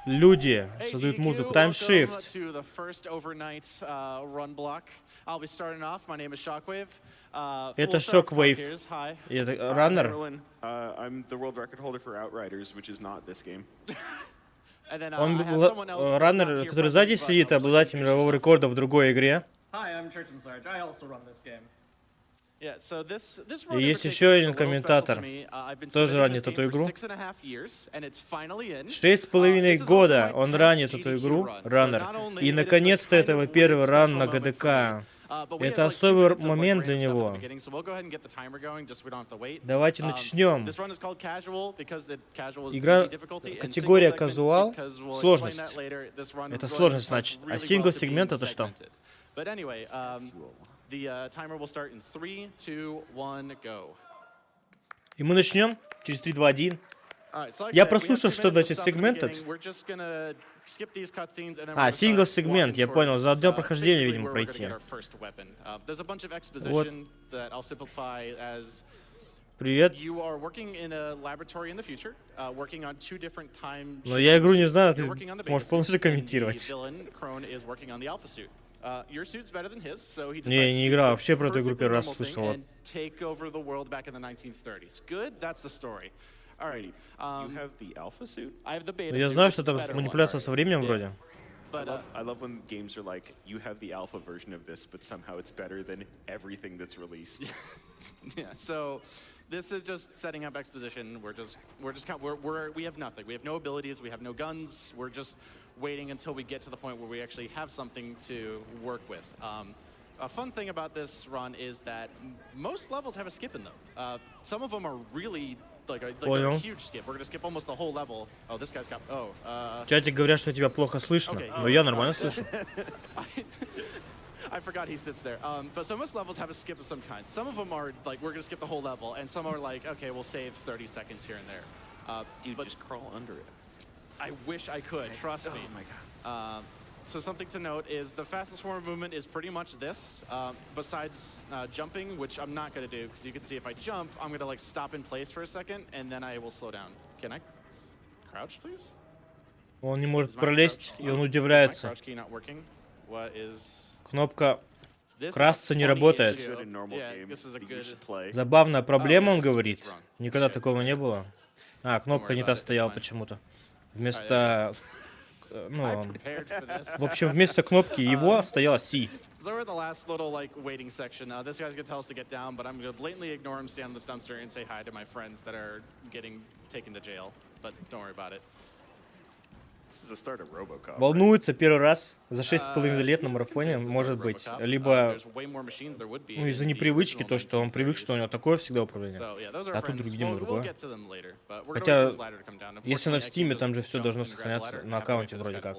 люди создают музыку. TimeShift. Это Shockwave. Это раннер. Он раннер, который сзади сидит, обладатель мирового рекорда в другой игре. И есть еще один комментатор, тоже ранит эту игру. 6,5 года он ранит эту игру, раннер. И наконец-то это его первый ран на ГДК. Это особый момент для него. Давайте начнем. Игра, категория казуал, сложность. Это сложность, значит. А сингл-сегмент это что? И мы начнем через 3, 2, 1. Я прослушал, что значит сегментед. Сингл-сегмент, я понял. За одно прохождение, видимо, пройти. Вот. Привет. Но я игру не знаю, ты можешь полностью комментировать. Не, я не играл, вообще про эту игру первый раз слышал. Я знаю, что там манипуляция со временем вроде. I love when games are like, you have the alpha version of this, but somehow it's better than everything that's released. Yeah, so this is just setting up exposition. We have nothing. We have no abilities. We have no guns. We're just waiting until we get to the point where we actually have something to work with. A fun thing about this run is that most levels have a skip in them. Some of them are really like a huge skip. We're gonna skip almost the whole level. Oh, this guy's got. В чате говорят, что тебя плохо слышно, но я нормально слышу. I forgot he sits there. But so most levels have a skip of some kind. Some of them are like, we're gonna skip the whole level, and some are like, okay, we'll save 30 seconds here and there. You just crawl under it. I wish I could, trust me. Oh my god. So something to note is the fastest form of movement is pretty much this, besides jumping, which I'm not gonna do, because you can see if I jump, I'm gonna like stop in place for a second, and then I will slow down. Can I crouch, please? Он не может пролезть, и он удивляется. Кнопка красться не работает. Забавная проблема, он говорит. Никогда такого не было. Кнопка не та стояла почему-то. Вместо... Ну, в общем, вместо кнопки его стояла C. Волнуется первый раз за 6,5 лет на марафоне, может быть. Либо, ну, из-за непривычки, то, что он привык, что у него такое всегда управление. А тут видимо другое. Хотя, если на Steam, там же все должно сохраняться на аккаунте вроде как.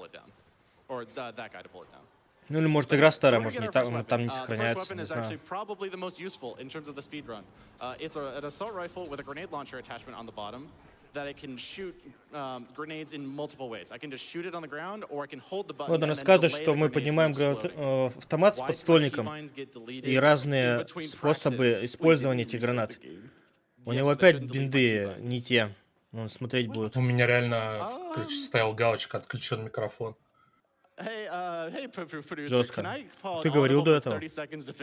Ну или может игра старая, может не так, там не сохраняется, не знаю. That I can shoot grenades in multiple ways. I can just shoot it on the ground, or I can hold the button. Вот он рассказывает, что мы поднимаем автомат с подствольником и разные способы использования этих гранат. У него опять бинды не те. Он смотреть будет. У меня реально стоял галочка «Отключен микрофон». Жестко. Ты говорил до этого?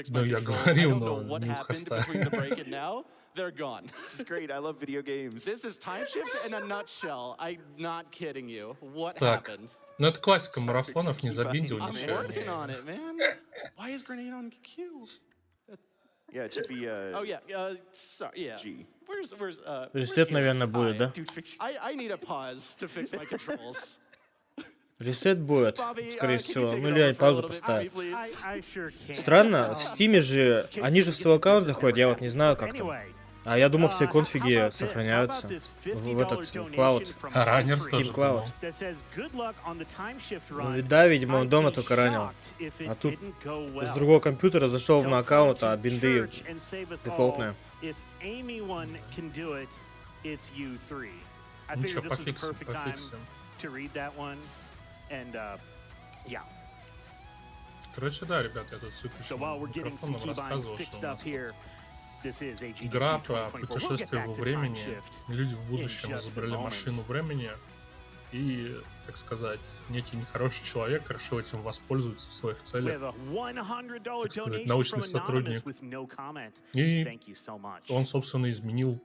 Да, я говорил, но не оставил. They're gone. This is great. I love video games. This is TimeShift in a nutshell. I'm not kidding you. What так, happened? Ну это классика марафонов, не забиндил I'm ничего. working on it, man. Why is grenade on Q? Yeah, it should be oh yeah, sorry, yeah. G. Where's Ресет, наверное, будет, да? I need a pause to fix my controls. Ресет будет, скорее всего. Ну или паузу поставить. Странно, в Стиме же, они же в свой аккаунт заходят, я вот не знаю как там. А я думал, все конфиги сохраняются в этот, в клауд. Раннер Steam Cloud. Ну, да, видимо, он дома только ранил. А тут с другого компьютера зашел на аккаунт, а бинды дефолтные. Ничего, пофиксим. Короче, да, ребят, я тут выключил микрофон, рассказывал, что игра про путешествие во времени. Люди в будущем изобрели машину времени, и, так сказать, некий нехороший человек решил этим воспользоваться в своих целях, так сказать, научный сотрудник. И он, собственно, изменил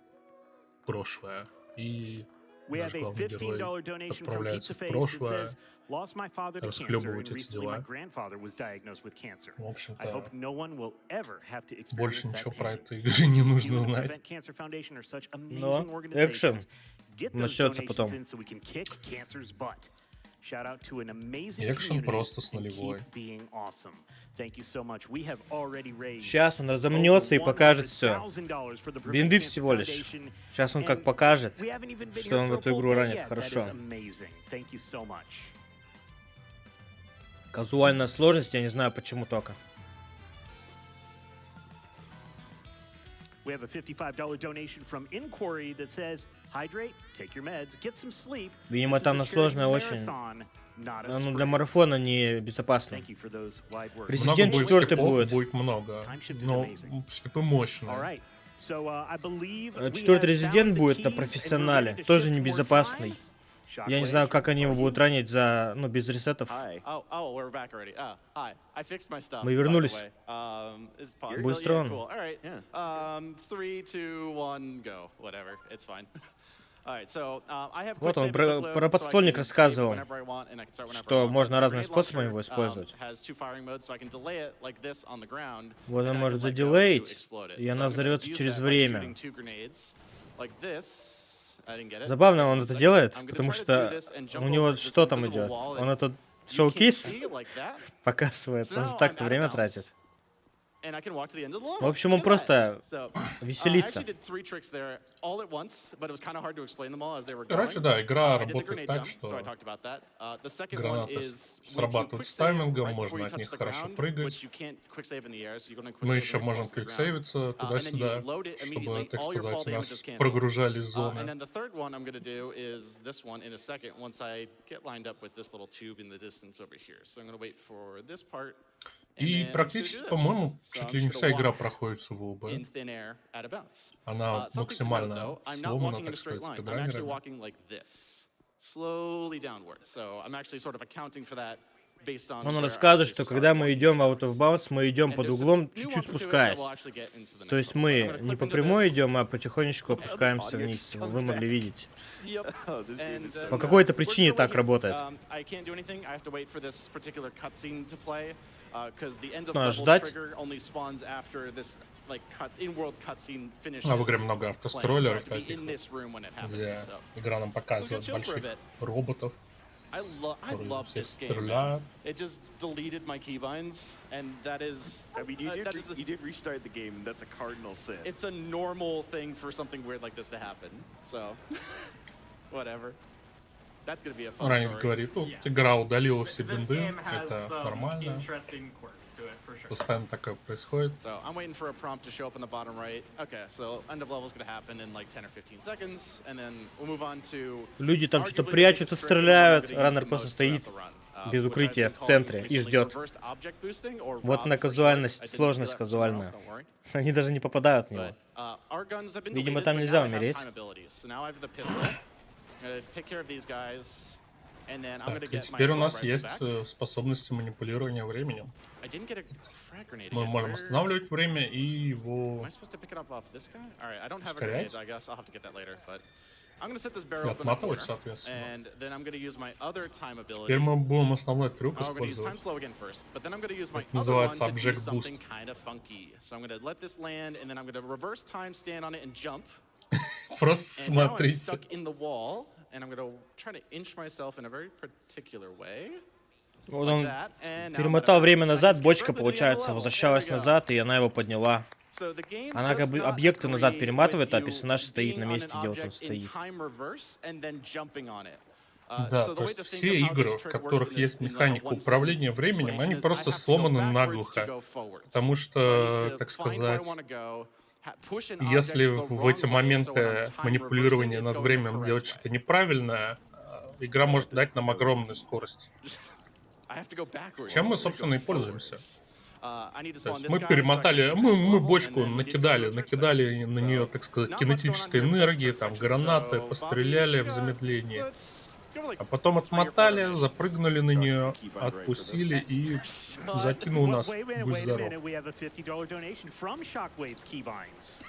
прошлое. И наш главный герой отправляется в прошлое, расхлебывать эти дела. В общем-то, больше ничего про эту игру не нужно знать. Но экшен начнется потом. Экшен просто с нулевой. Сейчас он разомнется и покажет все. Бинды всего лишь. Сейчас он как покажет, что он в эту игру ранит хорошо. Казуальная сложность, я не знаю почему только. We have a $55 donation from Inquiry that says, hydrate, take your meds, get some sleep. Видимо, там на сложное очень. Ну, для марафона не безопасно. Резидент 4 будет. Много, но слепы мощные. Четвертый резидент будет на профессионале, тоже небезопасный. Я не знаю, как они его будут ранить за, ну, без ресетов. Мы вернулись. Быстро он. Вот он про подствольник рассказывал, что можно разными способами его использовать. Вот он может задилеить, и она взорвется через время. Забавно он это делает, потому что у него что там идет? Он этот шоу-кейс показывает, он же так-то время тратит. В общем, он просто веселится. Короче, да, игра работает так, что гранаты срабатывают с таймингом, можно от них хорошо прыгать. Мы еще можем квиксейвиться туда-сюда, чтобы, так сказать, нас прогружали с зоны. И практически, по-моему, чуть ли не вся игра проходит с ВУБ. Она максимально сломана, так сказать, спидранерами. Он рассказывает, что когда мы идем в out of bounds, мы идем под углом, чуть-чуть спускаясь. То есть мы не по прямой идем, а потихонечку опускаемся вниз. Вы могли видеть. По какой-то причине так работает. Надо ждать. А в игре много автоскроллеров таких, где игра нам показывает больших роботов, которые все стреляют. Ранник говорит, тут игра удалила все бинды, это нормально. Постоянно такое происходит. Люди там что-то прячутся, стреляют, раннер просто стоит без укрытия в центре и ждет. Вот она казуальность, сложность казуальная. Они даже не попадают в него. Видимо, там нельзя умереть. Так, и теперь у нас есть способности манипулирования временем. Мы можем останавливать время и его ускорять. И отматывать, соответственно. Теперь мы будем основной трюк использовать. Это называется Object Boost. Просто смотрите. Вот он перемотал время назад, бочка, получается, возвращалась назад, и она его подняла. Она как бы объекты назад перематывает, а персонаж стоит на месте, где вот он стоит. Да, то есть все игры, в которых есть механика управления временем, они просто сломаны наглухо. Потому что, так сказать, если в эти моменты манипулирования над временем делать что-то неправильное, игра может дать нам огромную скорость. Чем мы, собственно, и пользуемся. То есть мы перемотали, мы бочку накидали на нее, так сказать, кинетической энергии, там, гранаты, постреляли в замедлении. А потом отмотали, запрыгнули на нее, отпустили и закинул нас. Wait a Будь здоров. minute. We have a $50 donation from Shockwave's Keybinds.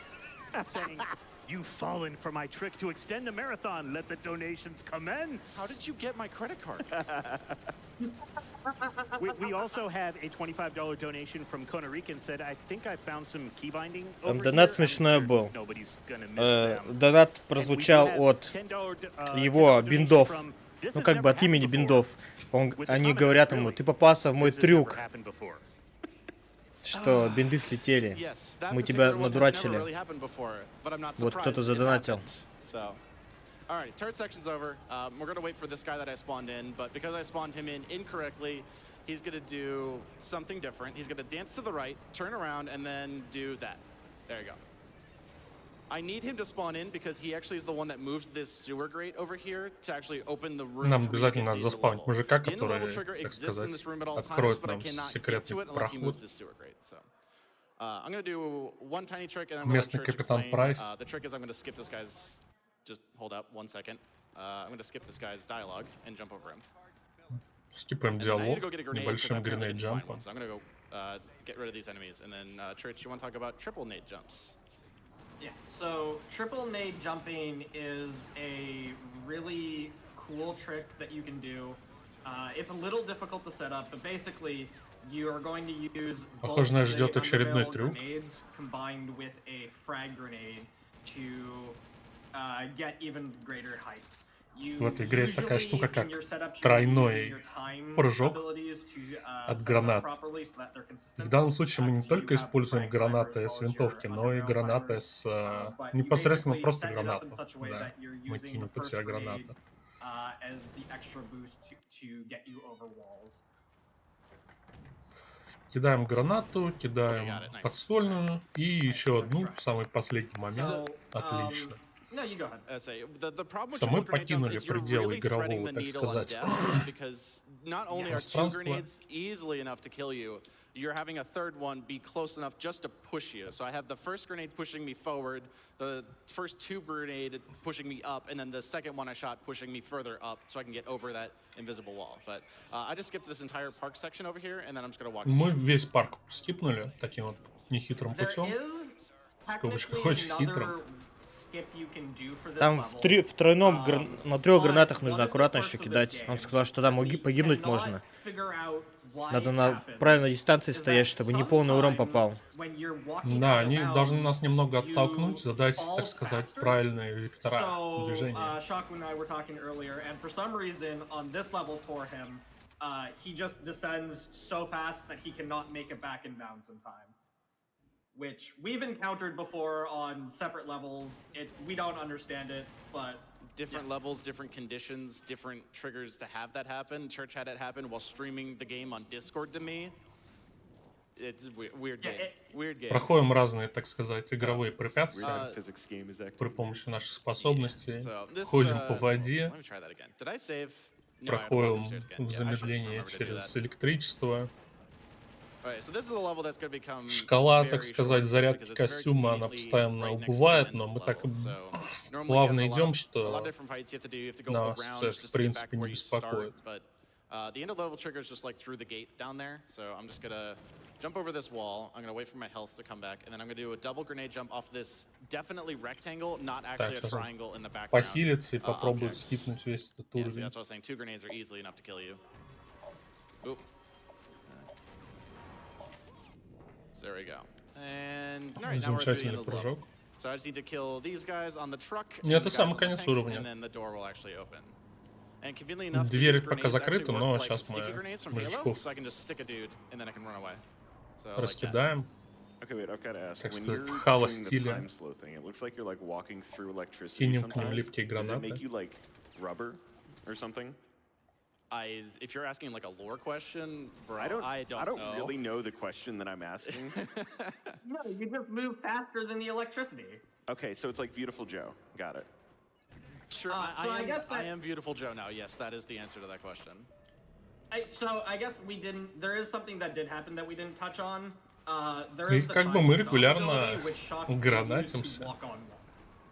Saying, you've fallen for my trick to extend the marathon. Let the donations commence. How did you get my credit card? We also have a $25 donation from Costa Rican said, I think I found some key binding Там over донат here. смешной I'm sure был. nobody's gonna miss them. Донат And we do прозвучал have от $10, его $10 donation биндов. from- This Ну, has как бы never от имени happened before. биндов. With the Они comment, говорят ему, really, ты попался в мой this has never трюк, happened before. что бинды слетели. Yes, that Мы тебя particular one has never надурачили. really happened before, but I'm not Вот surprised кто-то it задонатил. happened. So, all right, turret section's over. We're gonna wait for this guy that I spawned in, but because I spawned him in incorrectly, he's gonna do something different. He's gonna dance to the right, turn around, and then do that. There you go. I need him to spawn in because he actually is the one that moves this sewer grate over here to actually open the room. Нам for me to обязательно get надо to the заспавнить level. мужика, The in-level который, trigger так exists in сказать, this room at all times, откроет but I нам cannot get секретный to it unless he moves проход. this sewer grate. So, I'm gonna do one tiny trick and then I'm gonna let Местный Church капитан explain. Прайс. The trick is I'm gonna skip this guy's. Just hold up 1 second. I'm gonna skip this guy's dialogue and jump over him. Скипаем And then I need to диалог go get a grenade because I небольшим apparently didn't find гренейд-джампом. one. So I'm gonna go get rid of these enemies. And then Church, you want to talk about triple nade jumps? Yeah, so triple nade jumping is a really cool trick that you can do. It's a little difficult to set up, but basically you are going to use both Похоже, нас the ждет очередной underbarrel трюк. grenades combined with a frag grenade to get even greater heights. В этой игре есть такая Usually штука, как in your setup, you're тройной using your time прыжок abilities to, от set them up гранат. properly so that they're consistent. В данном случае мы не Because you только do have используем frag timer гранаты as с well as your винтовки, но и underbarrel гранаты timers. с... But you непосредственно basically просто set it up гранату. in such a way Да, that you're мы using кинем the под first себя grenade, гранаты. as the extra boost to get you over walls. Кидаем гранату, Okay, кидаем got it, nice. подствольную и еще одну в самый последний момент. So, Отлично. No, you go ahead. The problem with Что мы triple grenade jumps покинули is you're пределы really threading игрового, the так needle on сказать, death because not only are two пространства. grenades easily enough to kill you, you're having a third one be close enough just to push you. So I have the first grenade pushing me forward, the first two grenade pushing me up, and then the second one I shot pushing me further up so I can get over that invisible wall. But I just skipped this entire park section over here, and then I'm just gonna walk. Мы весь парк скипнули таким вот нехитрым There путем. is В скобочках technically очень хитрым. another skip you can do for this Там level. в тройном, на трех But гранатах one нужно of the аккуратно perks еще of this кидать. Он game сказал, что там that we погибнуть cannot можно. figure out why Надо it на happens правильной дистанции is that стоять, чтобы не полный урон sometimes попал. when you're walking Да, out of они должны bounds, нас немного you оттолкнуть, задать, fall так сказать, faster. правильные вектора So, движения. Shaku and I were talking earlier, and for some reason, on this level for him, he just descends so fast that he cannot make it back in bounds in time. Which we've encountered before on separate levels. We don't understand it, but Different levels, different conditions, different triggers to have that happen. Church had it happen while streaming the game on Discord to me. It's weird Yeah, game. Weird game. Проходим разные, так сказать, игровые Weird препятствия physics game is active. при помощи наших способностей. So this, Ходим по воде, let me try that again. Did I save? No, I had to walk проходим upstairs again. в Yeah, I should замедлении remember to do через that. электричество. Alright, so this is a level that's going to become Шкала, very так сказать, short зарядки because it's very костюма, она conveniently постоянно right next to the убывает, end но of мы the так level. So normally плавно you have идем, a lot что of different fights you have to do. You have to go нас around это, just в to get back принципе, where не you start. беспокоит. But the end of the level trigger is just like through the gate down there. So I'm just gonna jump over this wall. I'm gonna wait for my health to come back, and then I'm gonna do a double grenade jump off this definitely rectangle, not actually a сейчас он triangle in the background. похилится и попробует objects. скипнуть весь этот Yeah, see, уровень. that's what I was saying. 2 grenades are easily enough to kill you. Oop. So there we go. And all right, now we're through the end Замечательный of the level. прыжок. So I just need to kill these guys on the truck. И and это the guys самый on the конец tank, уровня. and then the door will actually open. And conveniently enough, Дверь these пока grenades actually закрыта, work но like сейчас sticky мы grenades from Halo, мужичков so I can just stick a dude and then I can run away. So like that. раскидаем. Okay, wait, I've got to ask. Так When сказать, you're в Halo doing the стиле. time slow thing, it looks like you're like walking through electricity Кинем к ним sometimes. липкие Does it гранаты. make you like rubber or something? If you're asking like a lore question, bro, I don't know. really know the question that I'm asking. no, you just move faster than the electricity. Okay, so it's like Beautiful Joe. Got it. Sure, So I guess I that- am Beautiful Joe now. Yes, that is the answer to that question. So I guess we didn't. There is something that did happen that we didn't touch on. There И is the как бы time мы stop регулярно ability, which Shock can use гранатимся. to walk on water.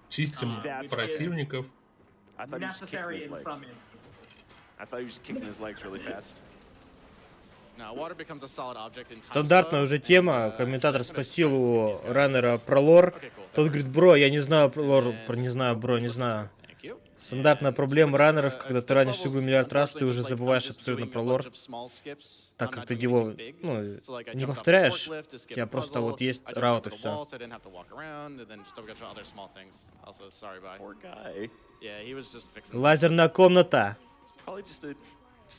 Чистим That's right. противников. I thought you just kicked Necessary his in legs. some instances. I thought he was kicking his legs really fast. Стандартная уже тема. Комментатор спросил у раннера про лор. Тот говорит, бро, я не знаю про лор, не знаю, бро, не знаю. Стандартная проблема раннеров, когда ты ранишь игру миллиард раз, ты уже забываешь абсолютно про лор. Так как ты его, ну, не повторяешь, у тебя просто вот есть раут и все. Poor guy. Лазерная комната. It's probably just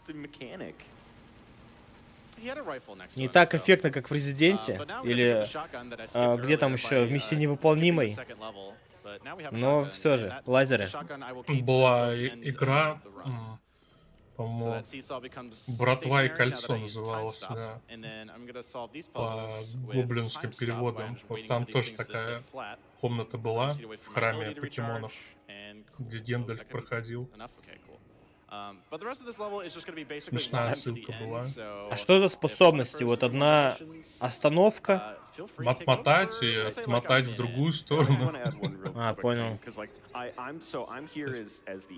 a mechanic. Не так эффектно, как в Резиденте, или где там еще, в миссии невыполнимой. Но все же, лазеры. Была игра, по-моему, «Братва и кольцо» называлась, да, по гоблинским переводам. Вот там тоже такая комната была в храме покемонов, где Гендальф проходил. Смешная отсылка была. А что за способности? Вот одна остановка. Отмотать и отмотать в другую сторону. А, понял.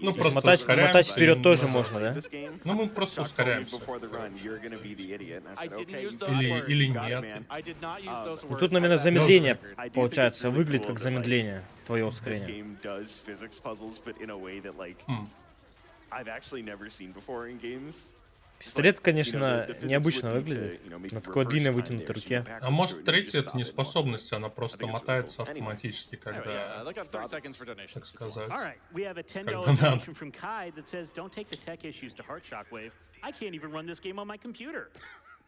Ну, просто Мотать ускоряемся. вперед тоже можно, да? Ну, мы просто ускоряемся. Или нет. Ну, тут, наверное, замедление, получается, выглядит как замедление, твое ускорение. Пистолет, конечно, необычно выглядит, на такой длинной вытянутой руке. А может, третья — это не способность, она просто мотается автоматически, когда, так сказать, All right, we have a $10 когда надо. donation from Kai that says, "Don't take the tech issues to heart Shockwave. I can't even run this game on my computer."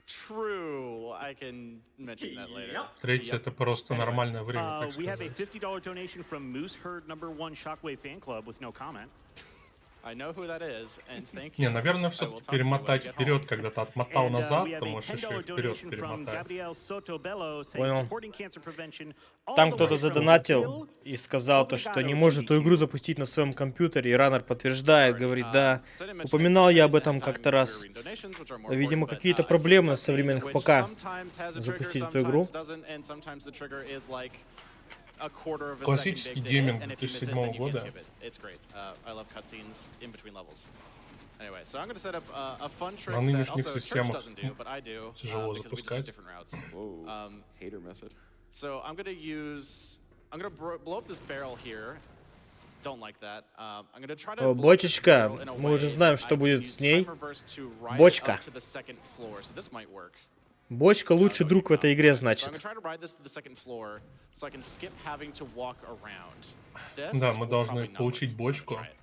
True, I can mention that later. Третья — это просто нормальное время, так We have a сказать. $50 donation from Moose Herd #1 Shockwave Fan Club with no comment. I know who that is, and thank you. Не, наверное, I will все-таки talk to you when I перемотать get вперед, home. когда ты отмотал назад, We have ты a можешь еще и $10 вперед donation from перемотать. Gabrielle Sotobello saying, Понял. "Supporting cancer prevention all Там the кто-то way from задонатил Brazil." и сказал то, что не может эту игру запустить на своем компьютере, и раннер подтверждает, говорит, да, упоминал я об этом как-то раз. Видимо, какие-то проблемы на современных ПК запустить эту игру. Классический гейминг 2007 года. На нынешних системах тяжело запускать. Hater method. So I'm gonna blow up this barrel here. Don't like that. I'm gonna try to О, blow up this бочечка. barrel in a Мы уже way знаем, that что I can будет use с ней. time reverse to ride Бочка. up to the second floor. So this might work. Бочка лучший друг в этой игре, So I'm значит. gonna try to ride this to the second floor so I can skip having to walk around. This Да, мы will должны probably not получить work. бочку, Try it.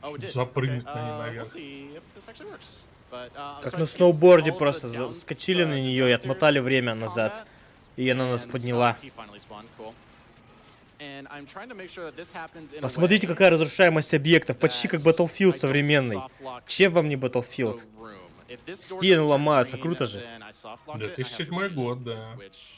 Oh, it did. запрыгнуть Okay, на ней we'll наверх. see if this actually works. But, Как so I на skipped сноуборде all of просто the down- скочили на the нее и отмотали downstairs время назад. combat. И она нас And, подняла. he finally spawned, cool. And I'm trying to make sure that this happens in a Посмотрите, way какая разрушаемость объектов. Почти как that Battlefield I don't современный. softlock Чем вам не the Battlefield? room. If this door Стены doesn't turn ломаются, green, круто же. then I softlocked it, I have to 2007 redo год, it, да. which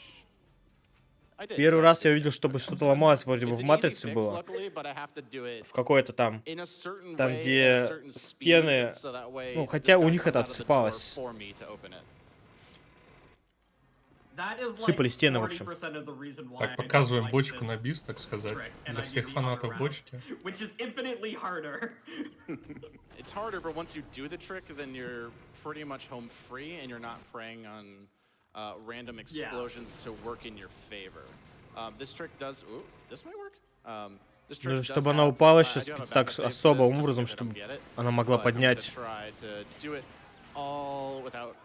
I did. Первый So раз я it- увидел, чтобы что-то ломалось, вроде бы it's в an easy Матрице fix, было. luckily, but I have to do it В какой-то там. in a certain Там, way, где at a certain стены, speed, so that way ну, this хотя у guy них comes это out of the door отсыпалось. for me to open it. That is like Сыпали стены, в общем. 40% of the reason why I Так, don't показываем like бочку this на бис, так сказать, trick, and для I всех usually фанатов walk around, бочки. which is infinitely harder. It's harder, but once you do the trick, then you're pretty much home free, and you're not preying on random explosions to work in your favor. This trick does. Ooh, this might work. This trick Даже does чтобы она have- упала I сейчас do have так backup save for особым this, just in образом, case I don't чтобы get it, она могла but I'm gonna поднять. try to do it all without.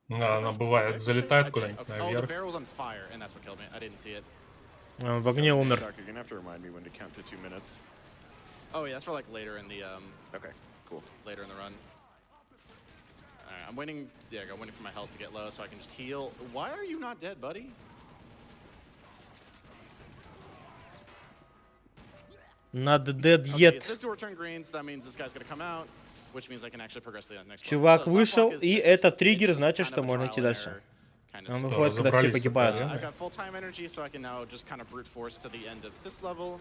Да, она бывает, залетает куда-нибудь Okay. Oh, the наверх. barrel's on fire, and that's what killed me. I didn't see it. В огне умер. Shock, you're gonna have to remind me when to count to 2 minutes. Oh yeah, that's for like later in the Okay, cool. later in the run. Alright, I'm waiting. Yeah, I'm waiting for my health to get low so I can just heal. Why are you not dead, buddy? Not dead Okay, yet. if this door turned green, so that means this guy's gonna come out, which means I can actually progress to the next level. Чувак So, вышел, softlock is и fixed. это It's триггер, just значит, kind что of a можно trial идти and дальше. error kind of Он thing. выходит, когда все разобрались с погибают. этой I've got full time energy, so I can now just kind of brute force to the end of this level.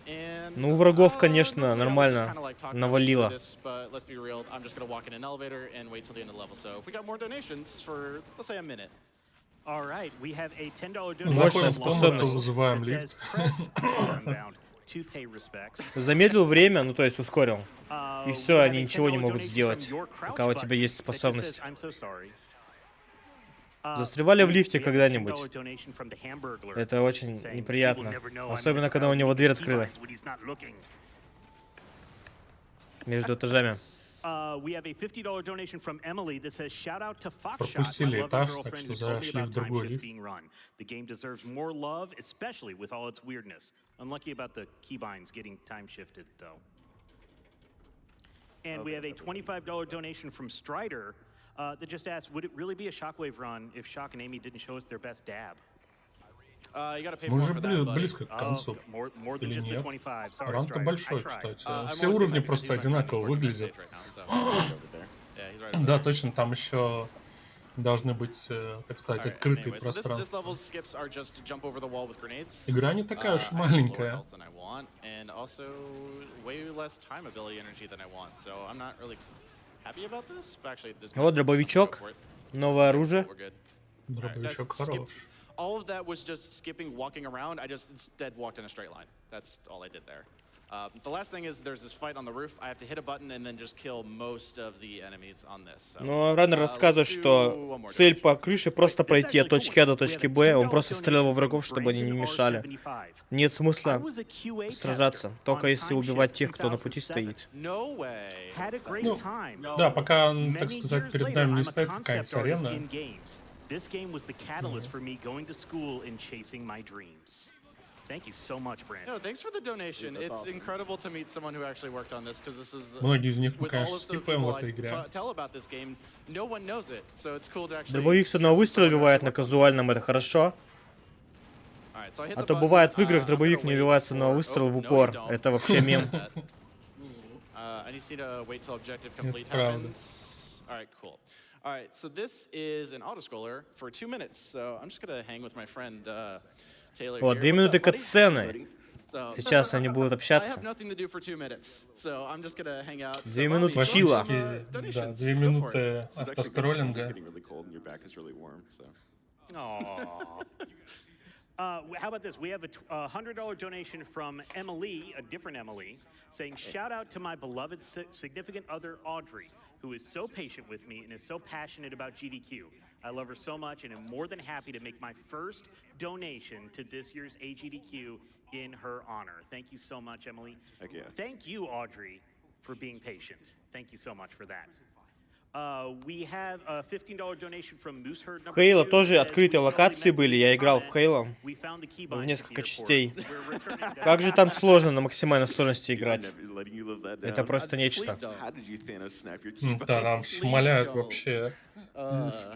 And, Ну, у врагов, normally конечно, I would just нормально kinda, like, talk my way навалило. through this, but let's be real, I'm just gonna walk in an elevator and wait till the end of the level. So if we got more donations for, let's say, a minute. All right, we have a $10 donation Мощная from способность. Longbow Вызываем that says, лифт. "Press inbound to pay respects." Замедлил время, ну то есть ускорил. И все, они ничего не могут сделать, пока у тебя есть способность. Застревали в лифте когда-нибудь? Это очень неприятно. Особенно, когда у него дверь открыта. Между этажами. Пропустили этаж, так что зашли в другой лифт. And we have a $25 donation from Strider that just asked, would it really be a Shockwave run if Shock and Amy didn't show us their best dab? You gotta pay Мы more уже for that, buddy. близко к концу. More than Или just the нет? 25. Sorry, Ран-то Strider. большой, I tried. кстати. I'm Все only saying уровни that because просто he's my friend. одинаково He's working on выглядят. stage right now, so- Yeah, he's right over Да, there. точно, там еще должны быть, так сказать, Alright, открытые anyway, so this пространства. level's skips are just to jump over the wall with grenades. Игра не такая уж I have lower маленькая. health than I want, and also way less time ability energy than I want, so I'm not really happy about this. But actually, this Вот might be дробовичок. something to go for it. Новое оружие. We're good. Alright, guys, Дробовичок skipped. хорош. All of that was just skipping, walking around. I just instead walked in a straight line. That's all I did there. The last thing is there's this fight on the roof. I have to hit a button and then just kill most of the enemies on this. So, Но Раннер рассказывает, let's do что one more цель donation. по крыше просто пройти от точки А до точки Б. Он просто стрелял во врагов, чтобы они не мешали. Нет смысла сражаться, только если убивать тех, кто на пути стоит. No way. Ну, да, пока, так сказать, перед нами не стоит какая-нибудь арена. This game was the catalyst for me going to school and chasing my dreams. Thank you so much, Brandon. No, thanks for the donation. It's incredible to meet someone who actually worked on this because this is Многие из них мы, with all конечно, of the скипаем в people этой I игре. tell about this game, no one knows it. So it's cool to actually. Дробовик с одного выстрела убивает на казуальном, это хорошо. Alright, so I hit А the то button. бывает в играх I'm дробовик gonna не wait убивает с for- одного выстрела в Oh, no, упор. you don't. Это вообще мем. I just need to wait till objective complete правда. happens. All right, cool. All right, so this is an autoscroller for 2 minutes. So I'm just gonna hang with my friend Taylor. Вот, here. 2 What's минуты up, buddy? катсцены. So, Сейчас они будут I общаться. have nothing to do for 2 minutes, so I'm just gonna hang out. 2 So, минуты Bobby, чила. some, Фактически, да, donations. 2 Go for it. минуты This is actually good. It's автоскроллинга. getting really cold and your back is really warm, so. Aww. How about this? We have a $100 donation from Emily, a different Emily, saying, shout out to my beloved significant other, Audrey, who is so patient with me and is so passionate about GDQ. I love her so much and am more than happy to make my first donation to this year's AGDQ in her honor. Thank you so much, Emily. Heck yeah. Thank you, Audrey, for being patient. Thank you so much for that. We have a $15 donation from Mooseherd number В Хейла 2 тоже that says, открытые "We локации totally были. meant Я to играл в comment. Хейла We found the key в bind несколько at the airport. частей. We're returning that Как же там сложно на максимальной сложности I'm играть. never letting you live that Это down. просто нечто. Please don't. How did you Thanos snap your key? Да, нам Please шмаляют don't. вообще.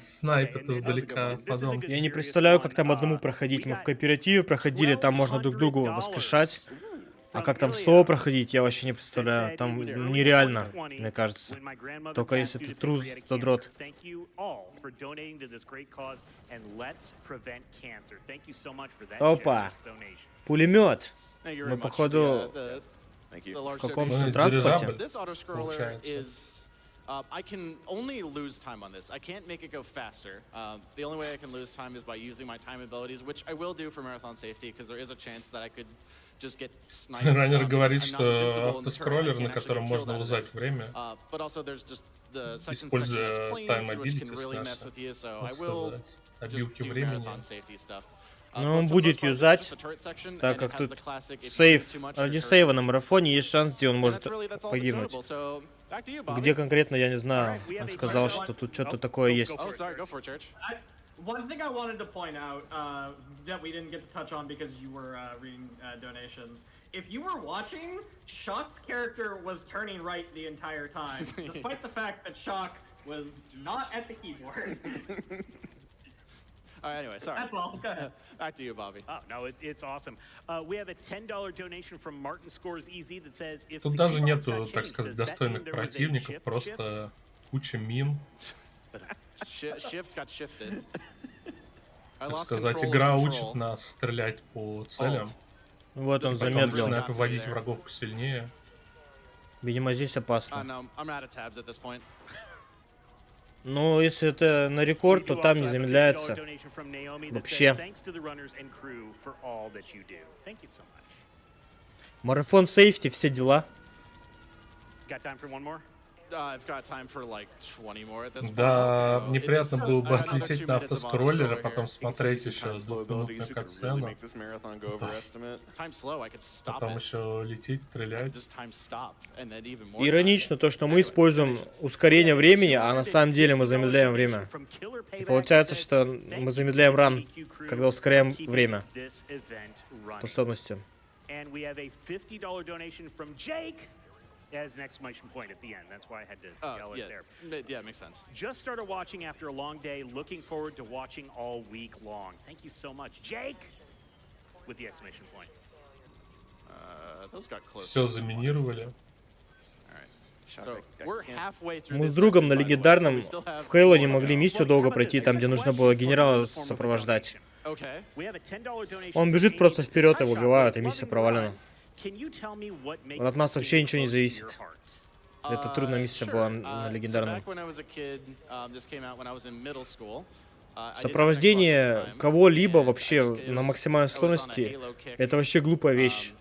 Снайпят Okay, and издалека this is a подонки. Я не serious представляю, one. как там одному проходить. Мы в кооперативе проходили, там можно друг другу воскрешать. А как там соло проходить, я вообще не представляю. Там нереально, мне кажется. Только если ты трус задрот. Опа. Пулемет. Thank you very Мы, much. походу, Yeah, Thank the you. large в каком-то donation. транспорте. This autoscroller Получается. is. I can only lose time on this. I can't make it go faster. The only way I can lose time is by using my time abilities, which I will do for marathon safety, because there is a chance that I could just get sniped. Раннер говорит, I'm not что invincible in the turret. I автоскроллер, can на actually котором get можно killed out of лузать this. время, But also there's just the section используя has planes, time which can abilities really mess наши, with you. So так I will сказать, just обилки do времени. marathon safety stuff. Ну, он But for the будет most part, this is юзать, just a turret section, так and it как has тут the classic, if you сейф. shoot too much, Ради your turret сейва на ends. марафоне есть шанс, где он And может that's really- that's all that's погибнуть. notable. So, back to you, Bobby. Где конкретно, я не знаю. Он сказал, что тут что-то такое есть. Oh, sorry, go for it, Church. One thing I wanted to point out that we didn't get to touch on because you were reading donations. If you were watching, Shock's character was turning right the entire time, despite the fact that Shock was not at the keyboard. Anyway, sorry. That's all. Go ahead. Back to you, Bobby. Oh, no, it's awesome. We have a $10 donation from Martin Scores Easy that says, if Тут the даже key binds нету, got так changed, сказать, does that mean достойных there was a противников, shift? просто куча мин. Shift got shifted. I Так lost сказать, control of игра control. учит нас стрелять по целям. Вот он Потом замедлил. Начинает выводить врагов посильнее. Видимо, здесь опасно. No, I'm out of tabs at this point. Ну, если это на рекорд, то там не замедляется. Вообще. Марафон сейфти, все дела. Got time for one more? I've got time for like 20 more at this point. Да, So неприятно this is было бы another 2 отлететь на minutes of автоскроллере, а auto-scroll потом here. смотреть еще Time's low двухминутную abilities, we could really катсцену, make this marathon go over estimate. Time slow, I could stop потом it. еще лететь, I could стрелять. just time stop and then even more Иронично time. то, что мы Anyway, используем donations. ускорение времени, а на самом деле мы замедляем время. И получается, что мы замедляем ран, когда ускоряем время способностью. And we have a $50 donation from Jake. As an exclamation point at the end. That's why I had to yell it there. Yeah, makes sense. Just started watching after a long day. Looking forward to watching all week long. Thank you so much, Jake, with the exclamation point. Those got close. Все заминировали. So we're halfway through Мы this с другом section, на by the way, so легендарном we still have в Хейло more не to могли go. миссию долго пройти, там, где нужно было генерала сопровождать. Okay. We have a $10 donation Он from бежит Amy просто that says, вперед, "Hi, его Shopper, убивают, и loving миссия the провалена. ride. Can you tell me what makes От нас this вообще game ничего не close to зависит. your heart?" Это трудная миссия была на So легендарном. back when I was a kid, this came out when I was in middle school. I didn't have an Xbox at the Сопровождение time, кого-либо and I вообще just- it на was- максимальной I was on a сложности Halo kick, это вообще глупая вещь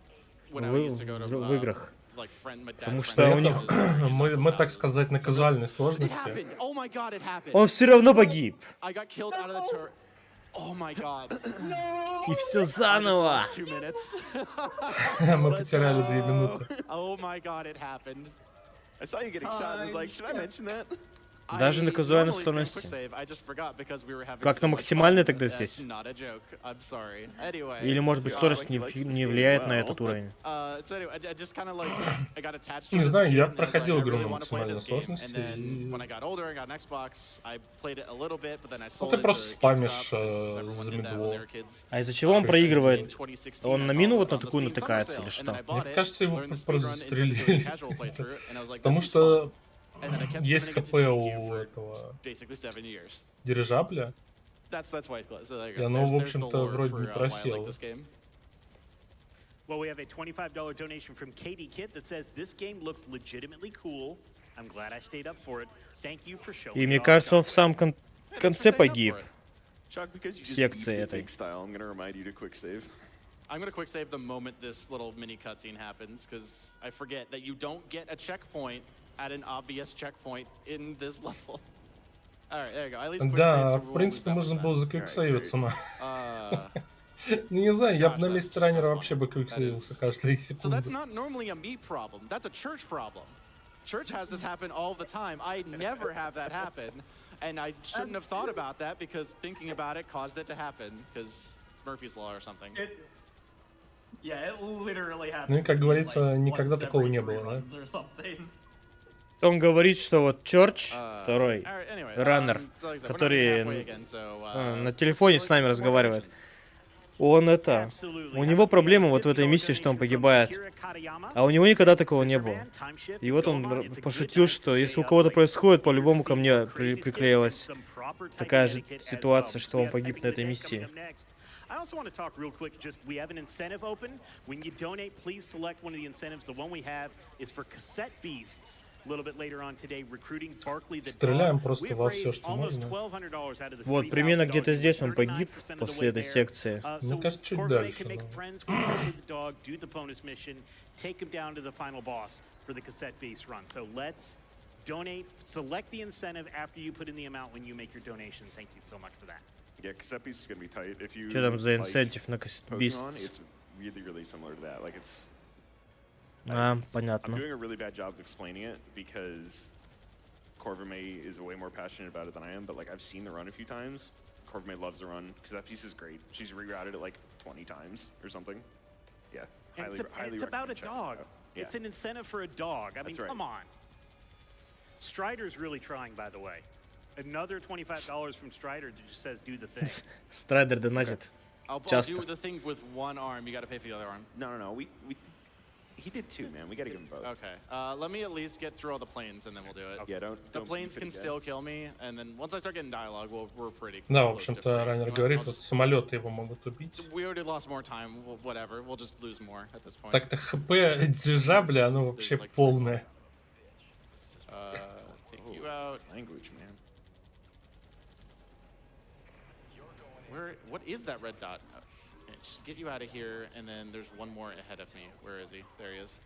when I used to go to, в играх. like my dad's Потому friends' что у них- houses, Мы, так сказать, на казуальной It сложности. happened. Oh my god, it happened. Он все равно погиб. I got killed out of the turret. Oh my god. И все I just заново. lost 2 minutes. Мы потеряли 2 минуты. Oh my god, it happened. I saw you getting shot and I was like, should I mention that? Даже на казуальной normally spam сложности. quick save, I just forgot because we were having Как so на much максимальной fun. тогда That's здесь? not a joke. I'm sorry. Anyway. Или, может быть, сложность не влияет на этот уровень. So anyway, I just kind of like I got attached to Не it as a знаю, kid, я and I was like, проходил I игру really на wanna play максимальной this game. сложности, And then и- when I got older and got an Xbox, I played it a little bit, but then I Ну sold ты it просто to спамишь GameStop, 'cause everyone за did that when they медло. were kids. А из-за чего он In проигрывает? 2016, Он I на saw мину it вот на on the такую Steam натыкается summer или sale, что? and then I bought Мне it, кажется, его learned the просто speedrun, instantly застрелили. doing a casual playthrough, and I was like, Потому this is что fun. And then I kept есть submitting it to ХП GameCube у for этого basically 7 years. дирижабля. That's why it closed. So there you И go. оно, в There's the общем-то, lore вроде for, не why I like просел. this game. Well, we have a $25 donation from Katie Kit that says, "This game looks legitimately cool. I'm glad I stayed up for it. Thank you for showing И it мне off, кажется, он в Shopper." самом Thanks for конце staying up погиб. for it. Chuck, because you just Секции beefed it этой. big style, I'm gonna remind you to quick save. I'm gonna quick save the moment this little mini cutscene happens, because I forget that you don't get a checkpoint at an obvious checkpoint in this level. Alright, there you go. At least quick save, Да, so we в won't принципе, lose можно that было much заквиксейвиться на... time. Ну, не знаю, я бы Gosh, на that's месте just раннера so вообще funny. бы That квиксейвился is- каждые So that's секунды. not normally a me problem. That's a church problem. Church has this happen all the time. I never have that happen. And I shouldn't have thought about that because thinking about it caused it to happen because Murphy's Law or something. Yeah, it literally happens. Ну и, как to me, говорится, like, никогда once такого every не 3 было, да? runs or something. Он говорит, что вот Чёрч, второй, Alright, anyway, раннер, so like I said, we're not который halfway again, so, на телефоне с нами some more разговаривает, donations. он это... Absolutely. У него проблема вот в этой миссии, что он погибает. А у него никогда такого не было. И вот он пошутил, что если у кого-то происходит, по-любому ко мне приклеилась такая же ситуация, что он погиб на этой миссии. I also want to talk real quick. Just we have an incentive open. When you donate, please select one of the incentives. The one we have is for cassette beasts. A little bit later on today, recruiting Barkley the Стреляем dog. просто We've во всё, raised что almost можно. $1,200 out of the Вот, примерно $3,000. где-то здесь он погиб 39% of the после way этой there. секции. So Мне кажется, чуть Corbin дальше, can make но- friends with the dog, do the bonus mission, take him down to the final boss for the cassette beast run. So let's donate. Select the incentive after you put in the amount when you make your donation. Thank you so much for that. Yeah, cassette piece is gonna be tight. If you Что там за like инцентив на Pokemon, Beasts? it's really similar to that. Like it's А, I'm понятно. doing a really bad job of explaining it because Corvimay is way more passionate about it than I am, but like I've seen the run a few times. Corvimay loves the run because that piece is great. She's rerouted it like 20 times or something. Yeah, And highly, it's, highly it's about a recommend checking it dog. out. Yeah. It's an incentive for a dog. I mean, That's right. come on. Strider's really trying, by the way. Another $25 from Strider that just says do the thing. Страйдер донатит. I'll Часто. do the thing with one arm. You got to pay for the other arm. No. We he did too, man. We got to give him both. Okay. Let me at least get through all the planes and then we'll do it. Yeah, don't. The don't planes beef it can again. still kill me, and then once I start getting dialogue, we're pretty. Да, в close to общем-то, free. раннер You want- говорит, I'll вот just- самолеты его могут убить. We already lost more time. Whatever. We'll just lose more at this point. Так-то ХП дирижабля, оно вообще like three полное. Take you out. Language, man. What is that red dot? Okay, just get you out of here, and then there's one more ahead of me. Where is he? There he is.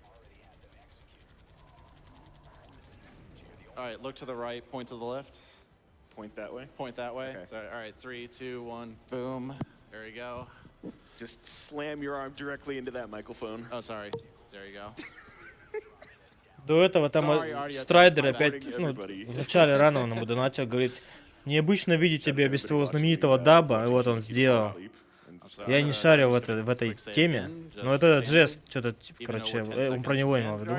All right, look to the right, point to the left. Point that way. Point that way. Okay. So, all right, 3, 2, 1, boom. There you go. Just slam your arm directly into that microphone. Oh, sorry. There you go. До этого там Sorry, Arya, Страйдер my bad. опять, ну, в начале рано он ему донатил, говорит, необычно видеть тебя без твоего знаменитого даба, и вот он сделал. Я не шарю в этой теме, но это жест, что-то, короче, он про него имел в виду.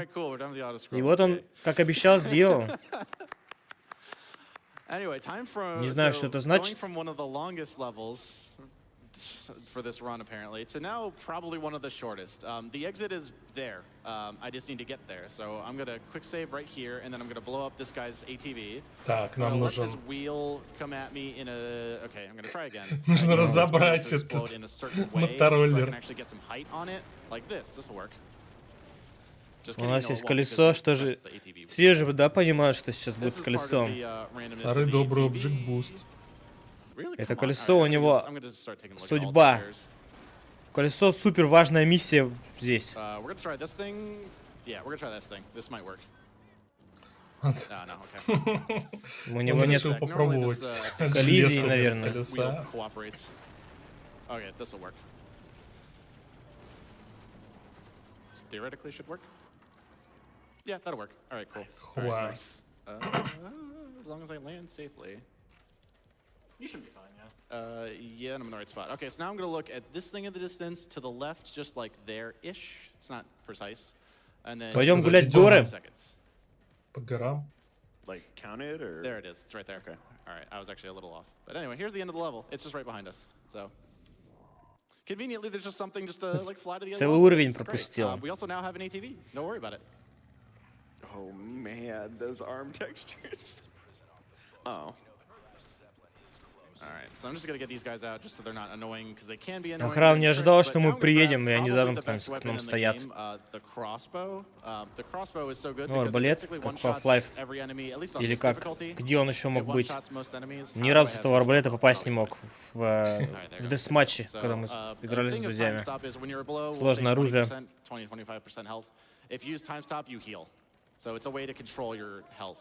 И вот он, как обещал, сделал. Не знаю, что это значит. For this run, apparently, to now probably one of the shortest. The exit is there. I just need to get there. So I'm gonna quick save right here, and then I'm gonna blow up this guy's ATV. Так, I'm нам gonna let нужен... this wheel come at me in a. Okay, I'm gonna try again. Нужно I need this wheel разобрать to explode этот in a certain way, so I мотороллер. can actually get some height on it, like this. This will work. Just У kidding, нас no, it есть won't, колесо, because что the же... rest of the ATV was Все fine. же, да, понимают, что сейчас будет This с is part of колесом. the, randomness Старый of the добрый ATV. Object Boost. Really? Это Come on. колесо All у right, него I'm gonna just start taking a look at all the судьба. players. Колесо супер важная миссия здесь. We're gonna try this thing. Yeah, we're gonna try this thing. This might work. No, okay. У него Он нет решил попробовать коллизии, железку наверное. вместо Wheel колеса. cooperates. Okay, this will work. This theoretically should work. Yeah, that'll work. All right, cool. All right, Wow. nice. As long as I land safely. You should be fine, yeah. Yeah, and I'm in the right spot. Okay, so now I'm gonna look at this thing in the distance to the left, just like there-ish. It's not precise. And then Пойдем Что, гулять в зайдем? горы. seconds. По горам. Like count it or? There it is. It's right there. Okay. All right. I was actually a little off. But anyway, here's the end of the level. It's just right behind us. So conveniently, there's just something just to like fly to the end. Целый of the level. уровень It's great. пропустил. We also now have an ATV. Don't worry about it. Oh man, those arm textures. Oh. All right. So I'm just gonna get these guys out just so they're not annoying because they can be annoying. Охрана during не the trip, ожидала, but что now мы I'm gonna приедем, grab и они probably задом the к нам, best к weapon нам in the стоят. game, the crossbow. The crossbow is so good Ну, because it арбалет, basically как в one-shots Half-Life. every enemy, at least on Или this как? difficulty. Где он еще It мог быть? one-shots most enemies. Ни How do I разу have с этого such арбалета a- попасть oh, не wait, мог в Alright, there you go. десматче, So, когда мы the играли thing с of друзьями. time stop is when you're below, we'll say Сложное оружие. 20%, 20-25% health. If you use time stop, you heal. So it's a way to control your health.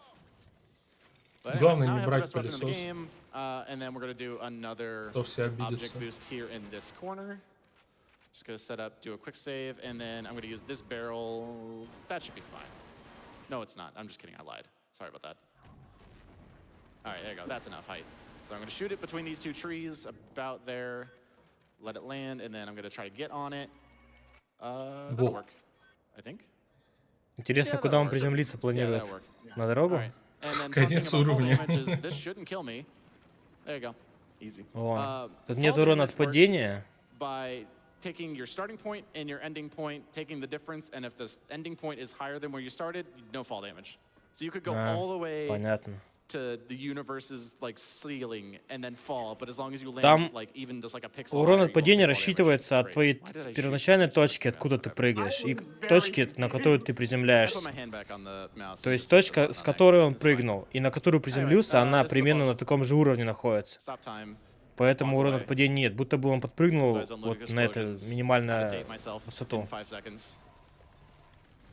But anyways, Главное now не I have the брать best weapon in the пылесос. game, and then we're gonna do another То все object обидятся. boost here in this corner. Just gonna set up, do a quick save, and then I'm gonna use this barrel. That should be fine. No, it's not. I'm just kidding. I lied. Sorry about that. All right, there you go. That's enough height. So I'm gonna shoot it between these two trees, about there. Let it land, and then I'm gonna try to get on it. That'll work, I think. Интересно, Yeah, куда он that'll work. приземлиться Yeah, планирует? that'll work. На дорогу? All right. And then Конец fun thing about fall уровня. damage is this shouldn't kill me. There you go. Easy. О, тут Fall нет урона damage от падения. works by taking your starting point and your ending point, taking the difference, and if the ending point is higher than where you started, no fall damage. So you could go all the way Понятно. to the universe's like ceiling and then fall, but as long as you land Там like even just like a pixel Урон higher, от you won't падения take fall damage. рассчитывается It's от great. твоей Why did I shoot первоначальной you? точки, откуда ты прыгаешь, и точки, на которую ты I put приземляешься. my hand back on the mouse То and есть just hit the точка, button с on которой accident. он It's fine. прыгнул, и на которую приземлился, она this is a примерно puzzle. на таком же уровне находится. Stop time. Поэтому Walk урона away. от падения нет, будто бы он подпрыгнул Guys, unloading вот на это explosions. Had to минимальную date myself высоту. in 5 seconds.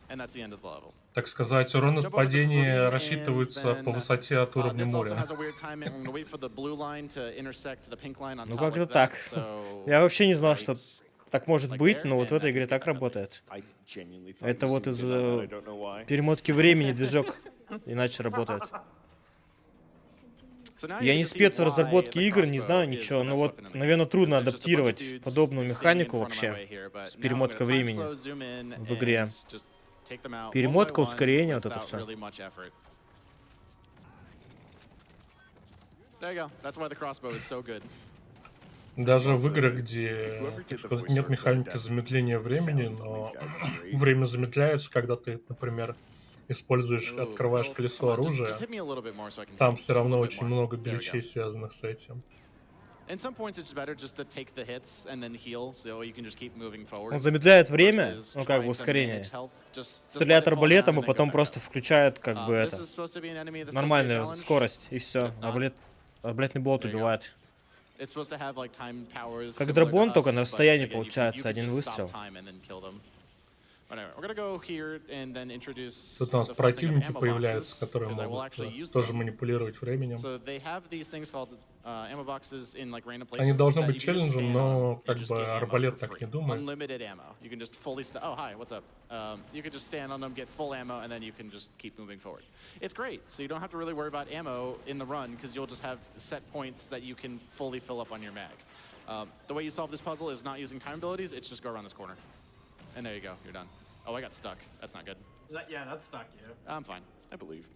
And that's the end of the level. Так сказать, урон от Jump over the падения ravine, рассчитывается and по then, высоте от уровня This also моря. has a weird timing. I'm gonna wait for the blue line to intersect the pink line on Ну top как-то like that. так. So Я вообще не знал, что right так может like быть, there, но вот в and этой that игре means так that's it. работает. I genuinely thought Это you вот zoomed из in on that. I don't know why. перемотки времени движок иначе работает. So now Я you не get to see спец в why разработке the игр, не crossbow знаю is ничего, the но best вот, weapon in the game. наверное, трудно Because there's just a bunch of адаптировать dudes подобную standing механику in front of my вообще way here, but с now I'm перемоткой gonna time времени slow, zoom in, в игре. and just take them out Перемотка, one by one ускорение, вот это without всё. really much effort. There you go. That's why the crossbow is so good. Даже в играх, где, так сказать, нет механики замедления времени, но время замедляется, когда ты, например, используешь, Ooh, открываешь well, колесо come on, оружия, just hit me a little bit more so I can там take все just a равно little bit очень more. много There we go. гличей, связанных с этим. In some points, it's better just to take the hits and then heal, so you can just keep moving forward. Он замедляет время, versus ну как бы trying to ускорение. manage health. Just Стреляет let it fall арбалетом, down и and then потом go back просто up. включает как бы This это. is supposed to be an enemy that's supposed to be a Нормальную challenge. скорость, и все. It's not. Арбалетный болт There you go. убивает. It's supposed to have like time powers Как similar to драбон, us, только на but расстоянии again, you получается can один just stop выстрел. time and then kill them. Anyway, we're gonna go here and then introduce Тут у нас the fun thing of противники ammo появляются, boxes, которые 'cause I will могут actually use тоже them. манипулировать временем. So they have these things called ammo boxes in like random places. Они должны that быть you can just челленджем, stand но on and как just бы get ammo арбалет for так free. не думает. Unlimited ammo. You can just fully oh hi, what's up? You can just stand on them, get full ammo, and then you can just keep moving forward. It's great. So you don't have to really worry about ammo in the run because you'll just have set points that you can fully fill up on your mag. The way you solve this puzzle is not using time abilities. It's just go around this corner, and there you go. You're done. Oh, I got stuck. That's not good. Yeah, that's stuck you. I'm fine. I believe.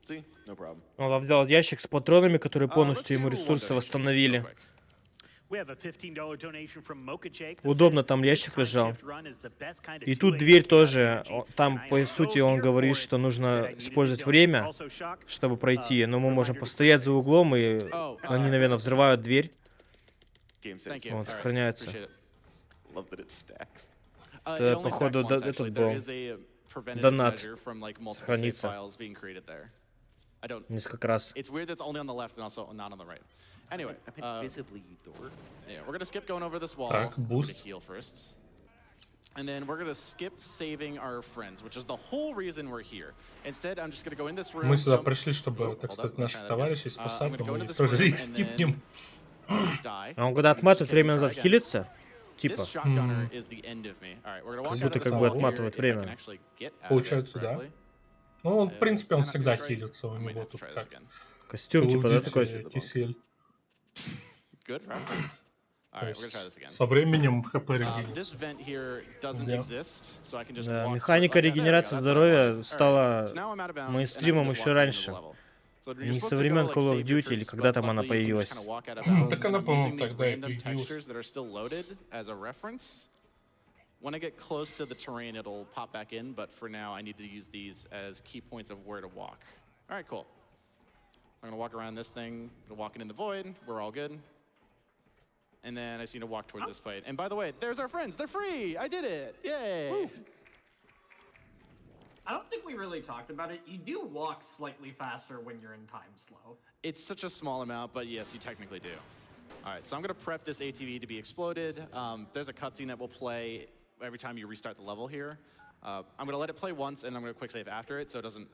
See? No problem. Он взял ящик с патронами, которые Let's полностью do ему one ресурсы donation восстановили. real quick. We have a $15 donation from Mocha Jake that Удобно, says, там "This ящик лежал. TimeShift run is the best kind of И тут 2 дверь a.m. тоже, strategy, там and I по am сути so он here говорит, for it что that нужно I needed to использовать donate." время, Also, Shock, чтобы пройти, но мы можем reminder to постоять за QuickSave. углом, и они, наверное, взрывают дверь. Game save. Thank you. Вот, All right, сохраняется. appreciate it. Love that it stacks. It Это, only походу, stacks once, этот actually. был. There is a preventative Донат. measure from like multiple save Сохранится. files being created there. I don't. Несколько раз. It's weird that's only on the left and also not on the right. Anyway, Visibly dork. yeah, we're gonna skip going over this wall. Так, I'm gonna boost. heal first. And then we're gonna skip saving our friends, which is the whole reason we're here. Instead, I'm just gonna go in this room. Мы сюда jump- пришли, чтобы, Oh, так hold сказать, up, let me наших try that товарищей again. I'm спасать, gonna но go мы into this тоже room их and скипнем. then die. А он когда отматывает Just время try назад again. хилится, типа, This shotgunner is the end of me. All right, we're gonna walk Как out будто of this как бы wall here отматывает if I время. can actually get out of it Получается, да. correctly. Ну, в принципе, он Can I do всегда that right? хилится, у I might него have to тут try this как again. костюм, типа, да, такой? кисель. Good reference. All То right, we're gonna try this есть again. со временем ХП This регенится. vent here doesn't Yeah. exist, so I can just Да, walk механика through it like that. There we go, регенерации that's what I здоровья wanted. стала All right, so now I'm out of bounds, and I can мейнстримом just еще walk to the end of раньше. the level. So you're Не supposed со to go, времен like, Call of save your Duty или troops, когда but там она luckily you can just появилась. kinda walk out of bounds, Так and она, I'm по-моему, using these тогда и random появилась. textures that are still loaded as a reference. When I get close to the terrain, it'll pop back in, but for now, I need to use these as key points of where to walk. All right, cool. I'm gonna walk around this thing, walking in the void. We're all good. And then I just need to walk towards this fight. And by the way, there's our friends. They're free. I did it. Yay. I don't think we really talked about it. You do walk slightly faster when you're in time slow. It's such a small amount, but yes, you technically do. All right, so I'm gonna prep this ATV to be exploded. There's a cutscene that will play every time you restart the level here. I'm gonna let it play once, and I'm gonna quick save after it, so it doesn't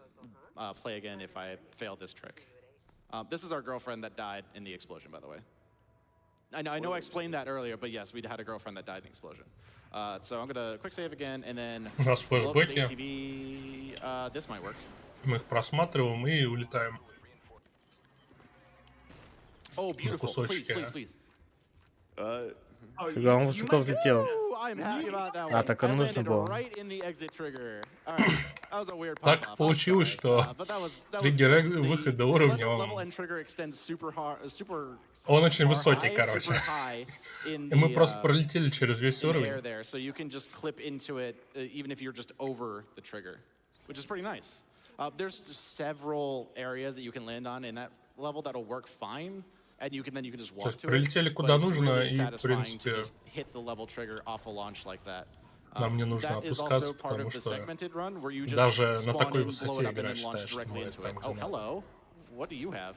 play again if I fail this trick. This is our girlfriend that died in the explosion, by the way. I know I explained that earlier, but yes, we had a girlfriend that died in the explosion. So I'm gonna quick save again, and then У нас blow up this флешбеки, ATV. This might work. мы их просматриваем и улетаем. Oh, beautiful! Please, кусочки, please, а. please. Oh, Фига, он высоко взлетел. Ooh, I'm happy about that А, one. так I оно нужно landed было. right in the exit trigger. All right, that was a weird Так pop-off. I'm получилось, sorry. что But that was триггер the выхода уровня, level он end trigger extends super Он очень far высокий, high, короче. super high in И мы the, просто пролетели через весь in the air уровень. there, so you can just clip into it even if you're just over the trigger, which is pretty nice. There's several areas that you can land on in that level that'll work fine, and you can just walk есть to it. прилетели But куда it's нужно, really и, в satisfying принципе, to just hit the level trigger off a launch like that. Нам не нужно That is опускаться, also part потому of the что segmented run where you just даже на spawn такой in, blow высоте it up, and игра then launch считает, что directly мы into там it. уже Oh, надо. hello. What do you have?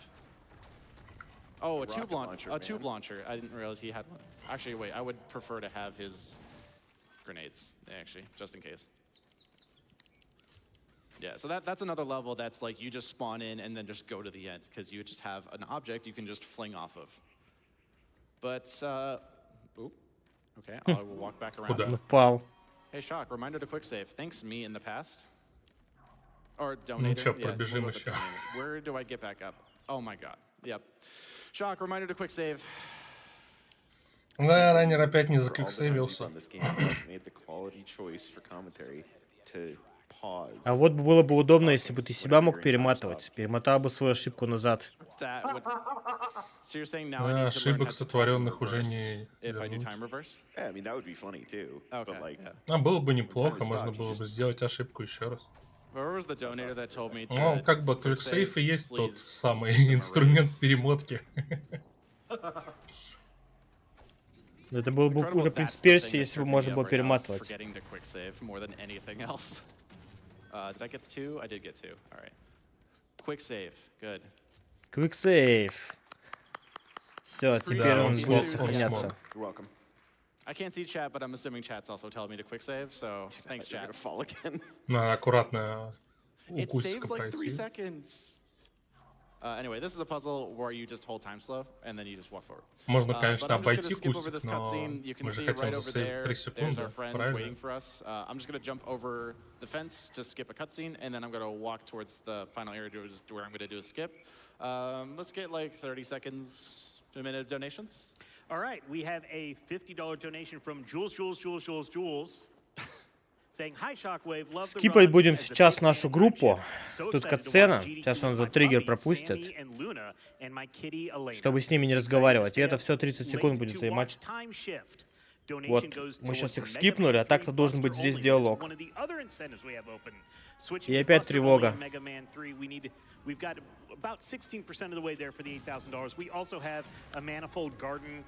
Oh, a tube Rocket launcher. A launcher, tube man. launcher. I didn't realize he had one. Actually, wait. I would prefer to have his grenades. Actually, just in case. Yeah. So that's another level that's like you just spawn in and then just go to the end because you just have an object you can just fling off of. But oop. Okay. I will walk back around. Куда? Упал. Hey, Shock, reminder to quick save. Thanks me in the past. Or Ну donator. чё, Yeah, пробежим we'll go with еще. the donator. Where do I get back up? Oh my god. Yep. Shock, reminder to quick save. Да, раннер опять не For all the times we've закиксейвился. run this game, I've made the quality choice for commentary to pause. А вот было бы удобно, если бы ты себя мог перематывать. Перемотал бы свою ошибку назад. That would. So you're saying now I need to learn how Ошибок, to talk in сотворенных уже reverse не if I do вернуть. time reverse? Yeah, I mean, that would be funny too. Okay. But like, Yeah. А было бы неплохо, Time to можно stop, было you бы just- сделать ошибку еще раз. Where was the donator that told me to? Ну, как бы quick QuickSave и save, есть тот please самый remember инструмент this. перемотки. Это был бы Incredible уровень that's the персии, thing that's если бы tripping me можно up было right now is перематывать. Forgetting to quick save more than anything else. Did I get the 2? I did get 2. All right. Quick save. Good. Quick save. Все, теперь Да, он он будет смог, он сохраняться. смог. you're welcome. I can't see chat, but I'm assuming chat's also telling me to quick save, so thanks, You're chat. gonna fall again. Надо аккуратно It укусика saves like 3 пройти. seconds. Anyway, this is a puzzle where you just hold time slow, and then you just walk forward. Можно, But конечно, I'm just gonna обойти skip over кустик, this но cutscene. You can мы же see хотим right over засейвить there, 3 there's секунды, our friends правильно? waiting for us. I'm just gonna jump over the fence to skip a cutscene, and then I'm gonna walk towards the final area where I'm gonna do a skip. Let's get like 30 seconds to a minute of donations. All right, we have a $50 donation from Jules. Saying, hi, Shockwave, love the Скипать run. будем As a сейчас big нашу fan of группу. TimeShift, so Тут excited to watch катсцена. GDQ Сейчас он with my этот триггер puppies, пропустит, Sammy and Luna, and my kitty Elena. чтобы с ними не Excited to разговаривать. И stay это up все 30 late секунд будет to занимать. watch TimeShift. Donation Вот, goes мы сейчас towards их the Mega скипнули, Man а так-то 3 должен быть Buster здесь only. That's диалог. one of the other incentives we have open. Switching И to опять Buster тревога. only in Mega Man 3, we've got about 16% of the way there for the $8,000. We also have a Manifold Garden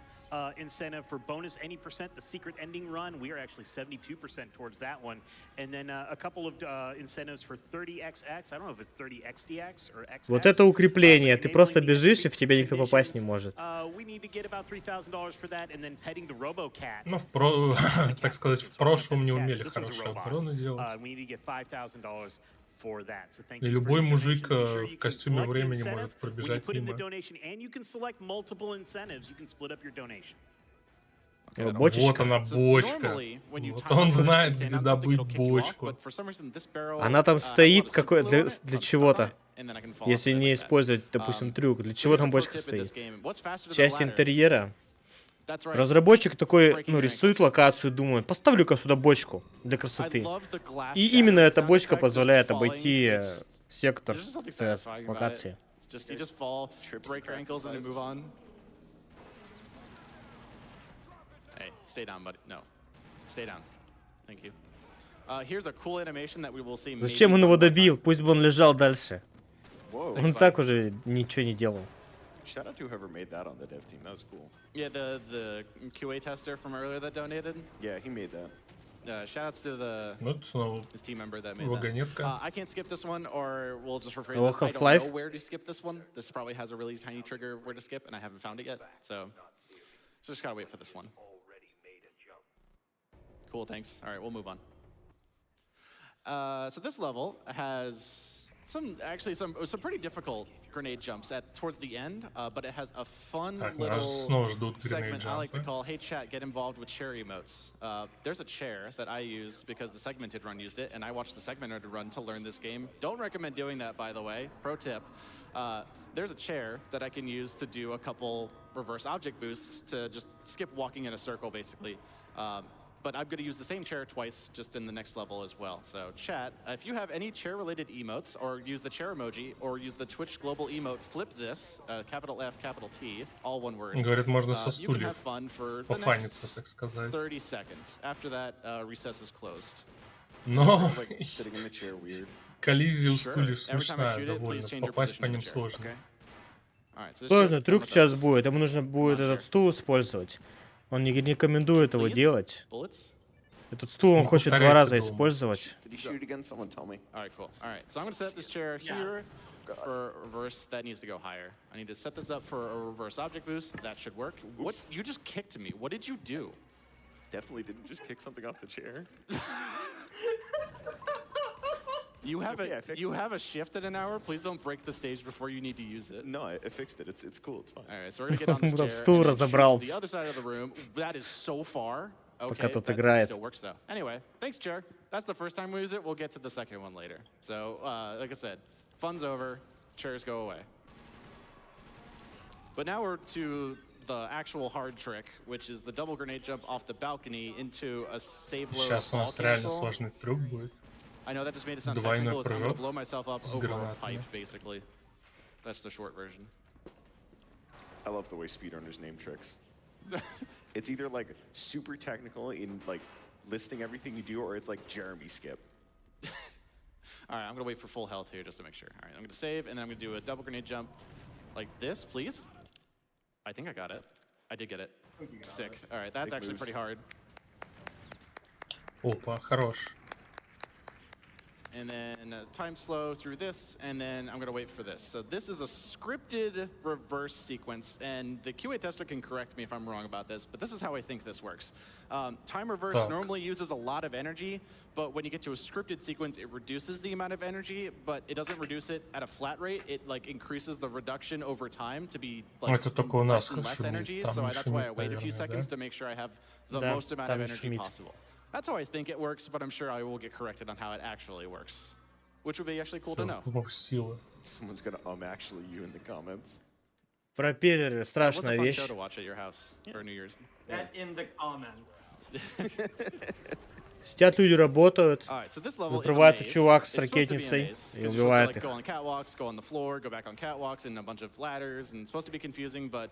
incentive for bonus any percent, the secret ending run. We are actually 72% towards that one. And then a couple of incentives for 30XX. I don't know if it's 30XDX or XX. Вот это укрепление. Ты просто бежишь, и в тебя никто попасть не может. We need to get about $3,000 for that, and then petting the RoboCat. Ну, так сказать, в прошлом не умели хорошо оборону делать. We need to get $5,000 for that. So thank И you for любой your мужик donation. Be sure you в can костюме select the времени incentive может when you пробежать put in the мимо. donation, and you can select multiple incentives. You can split up your donation. Вот Вот бочечка. она, бочка. Вот он знает, где добыть бочку. Она там стоит для чего-то. Если не использовать, допустим, трюк. Для чего там бочка стоит? Часть интерьера. Разработчик такой, рисует локацию, думает, поставлю-ка сюда бочку для красоты. И именно эта бочка позволяет обойти сектор локации. Hey, stay down, buddy. No. Stay down. Thank you. Here's a cool animation that we will see. Зачем он его добил? Пусть бы он лежал дальше. Whoa. Он так уже ничего не делал. Shout out to whoever made that on the dev team. That was cool. Yeah, the QA tester from earlier that donated. Yeah, he made that. Shout outs to Вот снова his team member that made that. вагонетка. I can't skip this one, or we'll just rephrase Oh, it. I don't Half-Life? know where to skip this one. This probably has a really tiny trigger where to skip, and I haven't found it yet. So just gotta wait for this one. Cool, thanks. All right, we'll move on. So this level has some pretty difficult grenade jumps towards the end, but it has a fun Так, нас little снова ждут segment I like to гренейд-джампы. call "Hey Chat, get involved with chair emotes." There's a chair that I use because the segmented run used it, and I watched the segmented run to learn this game. Don't recommend doing that, by the way. Pro tip. There's a chair that I can use to do a couple reverse object boosts to just skip walking in a circle, basically. But I'm going to use the same chair twice just in the next level as well. So chat, if you have any chair-related emotes, or use the chair emoji, or use the Twitch global emote, flip this, capital F, capital T, all one word. Говорит, можно со You can have стульев fun for the пофаниться, next так сказать. 30 seconds. After that, recess is closed. Но Like sitting in the chair weird. коллизия у Sure. стульев Every time I смешная shoot it, довольно. please change your Попасть position по in the ним chair, сложно. okay? All right, so this chair's Сложный gonna трюк come with сейчас us. будет. Ему нужно будет Not этот sure. стул использовать. Он не рекомендует его Please? делать. Bullets? Этот стул он Ну, хочет 2 повторяйте раза дома. использовать. Did he shoot again? Someone tell me. All right, cool. All right, so I'm gonna set up this chair here for reverse. That needs to go higher. I need to set this up for a reverse object boost. That should work. What? You just kicked me. What did you do? Definitely didn't just kick something off the chair. You have okay, I fixed you it. have a shift in an hour. Please don't break the stage before you need to use it. No, I fixed it. It's cool. It's fine. All right, so we're gonna get on this chair. Стул and then разобрал. shoot to the other side of the room. That is so far. Okay, Пока тут that играет. still works though. Anyway, thanks, chair. That's the first time we use it. We'll get to the second one later. So, like I said, fun's over. Chairs go away. But now we're to the actual hard trick, which is the double grenade jump off the balcony into a save low Сейчас у fall нас реально cancel. сложный трюк будет. I know that just made it sound Двойной technical. It's I'm gonna прыжок blow myself up с over a гранатами. pipe, basically. That's the short version. I love the way speedrunners name tricks. It's either like super technical in like listing everything you do, or it's like Jeremy skip. All right, I'm gonna wait for full health here just to make sure. All right, I'm gonna save, and then I'm gonna do a double grenade jump like this, please. I think I got it. I did get it. Sick. All right, that's Big actually moves. pretty hard. Опа, хорош. and then time slow through this, and then I'm gonna wait for this. So this is a scripted reverse sequence, and the QA tester can correct me if I'm wrong about this, but this is how I think this works. Time reverse normally uses a lot of energy, but when you get to a scripted sequence, it reduces the amount of energy, but it doesn't reduce it at a flat rate. It like increases the reduction over time to be like less and less energy. So that's why I wait a few seconds to make sure I have the most amount of energy possible. That's how I think it works, but I'm sure I will get corrected on how it actually works, which would be actually cool to know. Someone's gonna actually you in the comments. Пропеллеры — страшная It was a fun вещь. show to watch at your house for New Year's. Get in the comments. Сидят люди, работают. All right, so this level is a Отрывается maze. чувак с It's supposed to be a ракетницей maze, и 'cause you're supposed to, убивает like, их. go on catwalks, go on the floor, go back on catwalks, and a bunch of ladders, and it's supposed to be confusing, but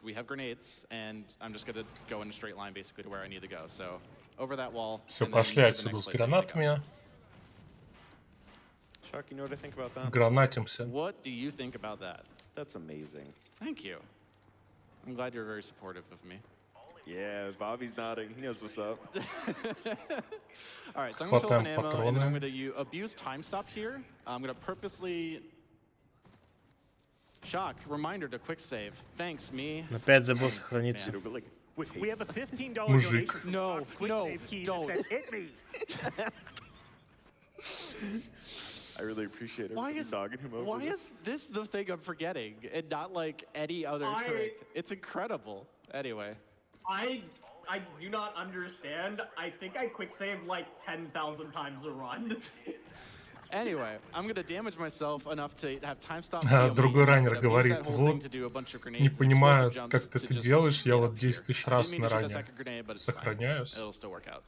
we have grenades, and I'm just gonna go in a straight line basically to where I need to go. So over that wall. Все, and then пошли to the отсюда next с place I need to go. гранатами. Chuck, you know what I think about that? Гранатимся. What do you think about that? That's amazing. Thank you. I'm glad you're very supportive of me. Yeah, Bobby's nodding. He knows what's up. All right, so I'm gonna fill up an Хватаем ammo, and then I'm патроны. gonna abuse time stop here. I'm gonna purposely. Shock, reminder to quick save. Thanks, me. Опять забыл сохраниться. Dude, but like, We have a $15 Mujik. donation from No, RUSC quick no, save key don't. that says hit me. I really appreciate it. Why is dogging him over why this. is this the thing I'm forgetting and not like any other trick? It's incredible. Anyway, I do not understand. I think I quick saved like 10,000 times a run. anyway, I'm gonna damage myself enough to have time stop. Другой раннер говорит, вот, не понимаю, как ты это делаешь, я вот 10 тысяч раз на ране сохраняюсь. It'll still work out.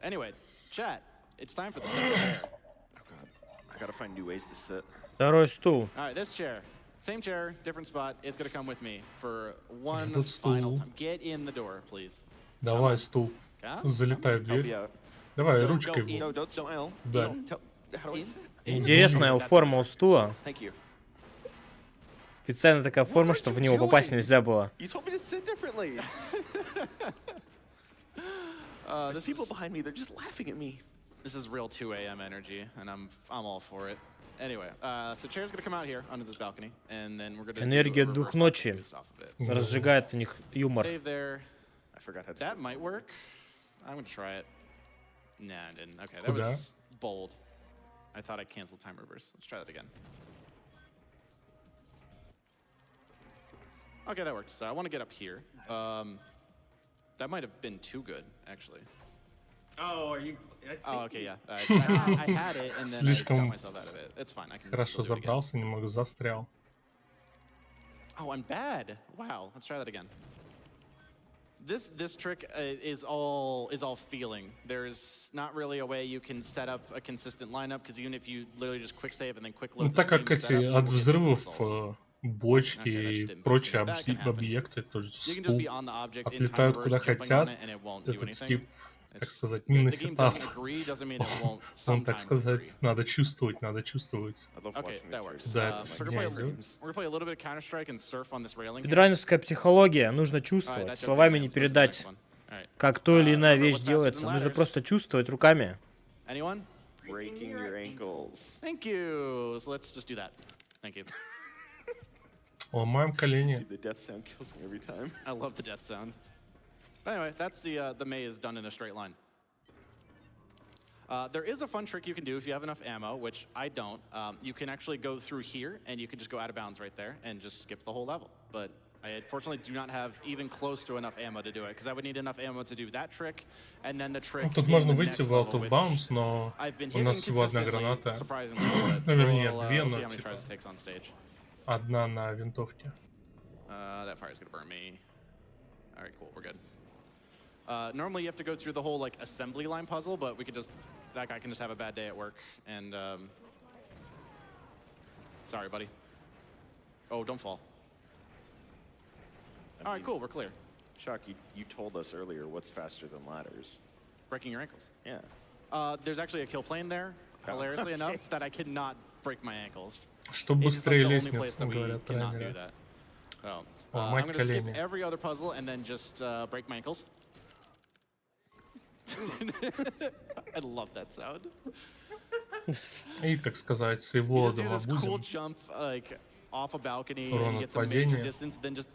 Anyway, chat, it's time for the second chair. I gotta find new ways to sit. Второй стул. All right, this chair. Same chair, different spot. It's gonna come with me for one Этот final стул. time. Get in the door, please. Давай, стул. Come. Залетай в Help дверь. you out. Давай, No, ручкой go в in. No, don't smile. Да. How do I sit? Интересная форма у стула. Thank you. Специально такая форма, are чтобы в you него попасть doing? нельзя было. You told me to sit differently. There's people behind me. They're just laughing at me. This is real 2 a.m. energy, and I'm all for it. Anyway, so chair's gonna come out here onto this balcony, and then we're gonna Энергия do a двух reverse ночи boost off of it. разжигает в них юмор. Save there. I forgot how to. That might work. I'm gonna try it. Nah, it didn't. Okay, that Куда? was bold. I thought I canceled time reverse. Let's try that again. Okay, that worked. So I want to get up here. That might have been too good, actually. Oh, are you? I think Oh, okay, you- yeah. I had it, and then I Слишком got myself out of it. It's fine. I can Хорошо still do it again. забрался, немного застрял. Oh, I'm bad. Wow. Let's try that again. This trick is all feeling. There's not really a way you can set up a consistent lineup because even if you literally just quick save and then quick Ну load the так same как эти setup, you от will get взрывов results. бочки Okay, that и just didn't прочие boost it. That can happen. объекты, тоже You can just стул, be on the object in time отлетают reverse, куда jumping on хотят. it, and it won't do Этот anything. тип, It's так just- сказать, не на the game сетах. doesn't agree, doesn't mean it won't Он, так sometimes сказать, agree. надо чувствовать, надо чувствовать. I love Okay, watching that the works. chairs. Да, это So we're gonna фигня идет. play a little bit of Counter-Strike and surf on this railing. here. Педранерская психология. Нужно All right, чувствовать. that joke Словами again. не Let's go to the передать, next one. All right. как то или иная Remember, вещь what's faster делается. than Нужно ladders? просто чувствовать руками. Anyone? Breaking your ankles. Thank you. So let's just do that. Thank you. Ломаем колени. Dude, the death sound kills me every time. I love the death sound. But anyway, that's the maze done in a straight line. There is a fun trick you can do if you have enough ammo, which I don't. You can actually go through here, and you can just go out of bounds right there and just skip the whole level. But I unfortunately do not have even close to enough ammo to do it, because I would need enough ammo to do that trick, and then the trick. Ну, тут in можно the выйти next в out level, of which bounds, но I've been у hitting нас всего одна consistently, граната. surprisingly, but Ну, вернее, we'll, две, we'll но see how many типа tries it takes on stage. одна на винтовке. That fire's gonna burn me. All right, cool, we're good. Normally you have to go through the whole like assembly line puzzle, but we could just, that guy can just have a bad day at work and sorry, buddy. Oh, don't fall. All right, cool, we're clear. Shock, you told us earlier what's faster than ladders. Breaking your ankles. Yeah. There's actually a kill plane there, hilariously enough, that I cannot break my ankles. Что It's just like быстрее the only place лестниц, that we говорят cannot do тренеры. that. So, Ломать I'm gonna skip колени. every other puzzle and then just break my ankles. I love that sound. И, так сказать, с You его just do this cool добудем. jump like off a balcony Урон and you от get some major падения. distance, then just.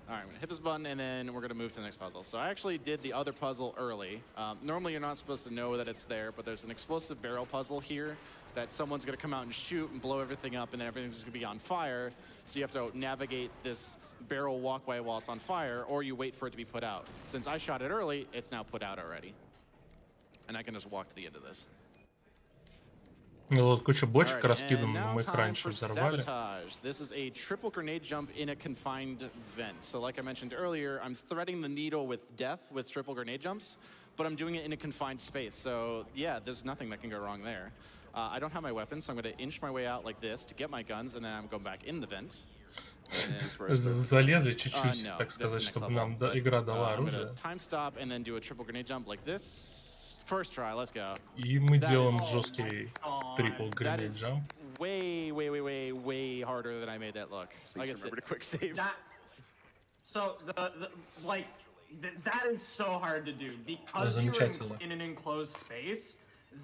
All right, I'm gonna hit this button and then we're gonna move to the next puzzle. So I actually did the other puzzle early. Normally you're not supposed to know that it's there, but there's an explosive barrel puzzle here that someone's gonna come out and shoot and blow everything up, and then everything's just gonna be on fire. So you have to navigate this barrel walkway while it's on fire, or you wait for it to be put out. Since I shot it early, it's now put out already. And I can just walk to the end of this. Ну вот куча бочек Alrighty, раскидана, and но now мы их time раньше for взорвали. sabotage. This is a triple grenade jump in a confined vent. So like I mentioned earlier, I'm threading the needle with death with triple grenade jumps, but I'm doing it in a confined space. So yeah, there's nothing that can go wrong there. I don't have my weapons, so I'm going to inch my way out like this to get my guns, and then I'm going back in the vent. Залезли чуть-чуть, No, так that's сказать, the next чтобы level. нам But, игра дала I'm going оружие. to time stop and then do a triple grenade jump like this. First try, let's go. И мы That делаем is- жесткий трипл That гренейд is джамп. way harder than I made that look. Like I Please said, remember to quick save. So that is so hard to do because you're Замечательно. in an enclosed space.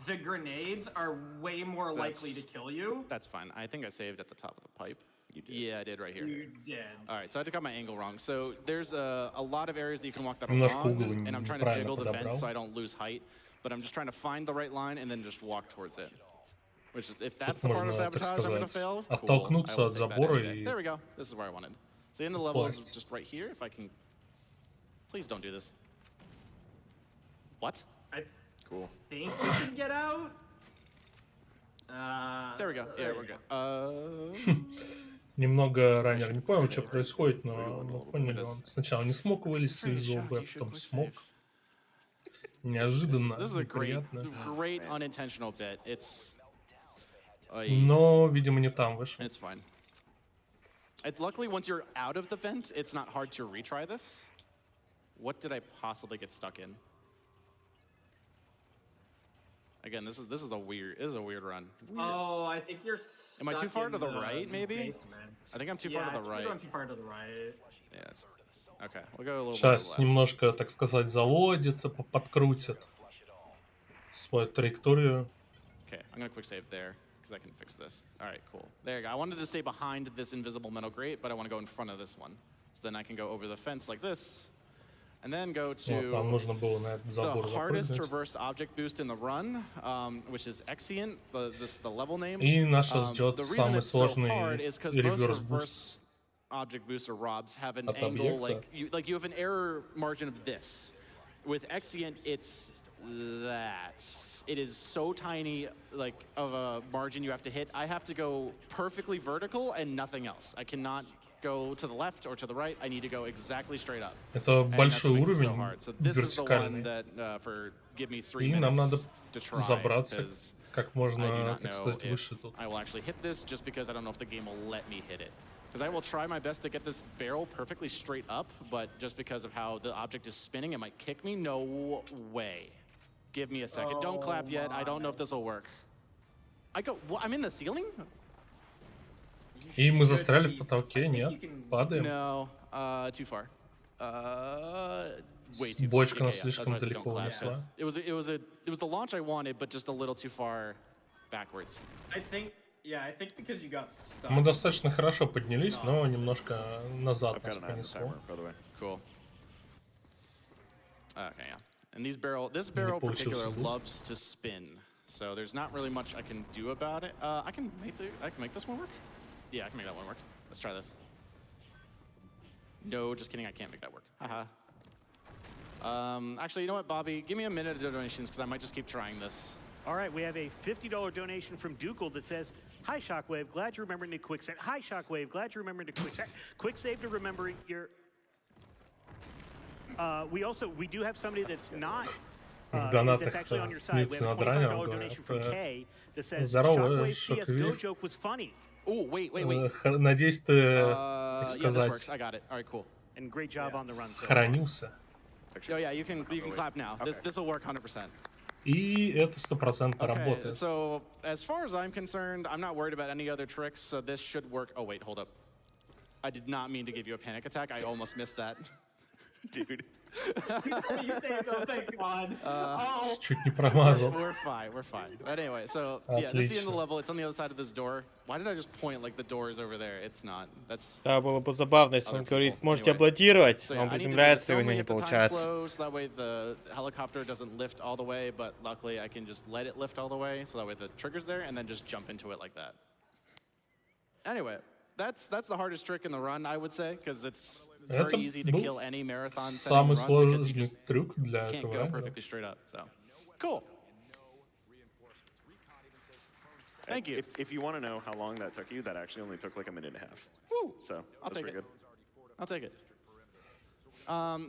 The grenades are way more likely to kill you. That's fine. I think I saved at the top of the pipe. You did. Yeah, I did right here. You did. All right, so I got my angle wrong. So there's a lot of areas that you can walk that are Немножко wrong, угол and I'm trying to неправильно jiggle the vent подобрал. so I don't lose height. But I'm just trying to find the right line and then just walk towards it. Which, is, if that's the part of можно, так sabotage I'm going to сказать, fail, cool. оттолкнуться I will от take that забора any day. и There we go. This is where I wanted. So in the level is Впасть. just right here. If I can, please don't do this. What? I Cool. think we can get out. There we go. Yeah, we're good. Немного раннер не понял, что происходит, но мы поняли, он сначала не смог вылезти из ОБ, потом смог. Неожиданно, This is a неприятно. great unintentional bit. It's. Но, видимо, не там вышел. It's fine. Luckily, once you're out of the vent, it's not hard to retry this. What did I possibly get stuck in? Again, this is a weird run. Weird. Oh, I think you're. Am I too stuck far in to the right, maybe? Basement. I think I'm too Yeah, far to I the think right. You're going too far to the right. Yeah. Okay, we'll go a little bit Сейчас left. немножко, так сказать, заводится, подкрутит свою траекторию. Okay, I'm gonna quick save there because I can fix this. All right, cool. There you go. I wanted to stay behind this invisible metal grate, but I want to go in front of this one. So then I can go over the fence like this, and then go Вот, нам to нужно было на этот забор the hardest запрыгнуть. reverse object boost in the run, which is Exient, the level name. И наша ждет The reason самый it's so hard сложный is because most реверс-буст. reverse object booster ROBs have an От angle объекта. like you have an error margin of this. With Exient, it's that. It is so tiny, like of a margin you have to hit. I have to go perfectly vertical and nothing else. I cannot go to the left or to the right. I need to go exactly straight up. Это And that's большой what makes it so уровень, hard. So this is the one вертикальный. that for give me 3 И нам надо minutes to try. забраться 'Cause как I do можно, not так know сказать, if выше тут. I will actually hit this just because I don't know if the game will let me hit it. Because I will try my best to get this barrel perfectly straight up, but just because of how the object is spinning, it might kick me. No way. Give me a second. Don't clap yet. I don't know if this will work. I'm in the ceiling? И мы застряли в потолке, нет? Падаем. No, too far. Way too far. Бочка нас Okay, yeah, слишком that's why I said don't далеко clap, унесла. 'cause it was the launch I wanted, but just a little too far backwards. I think because you got stuck. Мы достаточно хорошо поднялись, но немножко назад I've нас got an eye on the понесло. timer, by the way. Cool. Okay, yeah. And this barrel in particular получился буст. loves to spin. So there's not really much I can do about it. I can make this one work? Yeah, I can make that one work. Let's try this. No, just kidding, I can't make that work. Haha. Actually, you know what, Bobby? Give me a minute of donations because I might just keep trying this. All right, we have a $50 donation from Dukel that says, "Hi Shockwave, glad you remembered to quick save." Hi Shockwave, glad you remembered to quick save. Quick save to remember your. We do have somebody that's not. В донатах That's actually on your side. We смеются have a над ранее, $25 он donation from говорит, Kay that says, здорово, "Shockwave CS:GO Шоковей. joke was funny Oh, wait. Надеюсь, ты, так Yeah, this works. сказать, I got it. All right, cool. and great job on the run." So сохранился. Oh yeah, you can clap now. This will work 100%. И это 100% Okay, работает. so as far as I'm concerned, I'm not worried about any other tricks, so this should work. Oh wait, hold up. I did not mean to give you a panic attack. I almost missed that. Dude. You say go, thank God. Чуть не промазал. We're fine. But anyway, so yeah, this is the end of the level. It's on the other side of this door. Why did I just point like the door is over there? It's not. That's. Да, было бы забавно, если он Other говорит, people. можете Anyway. аплодировать, So но yeah, он I need to do this. приземляется, и у Normally него you не have to time получается. slow, so that way the helicopter doesn't lift all the way, but luckily I can just let it lift all the way, so that way the trigger's there, and then just jump into it like that. Anyway, that's the hardest trick in the run, I would say, because it's very Это easy to был kill any marathon setting самый run because you сложный just трюк для can't этого. go да. perfectly straight up. So, cool. Thank you. If you want to know how long that took you, that actually only took like a minute and a half. Woo. So I'll that's take pretty it. good. I'll take it.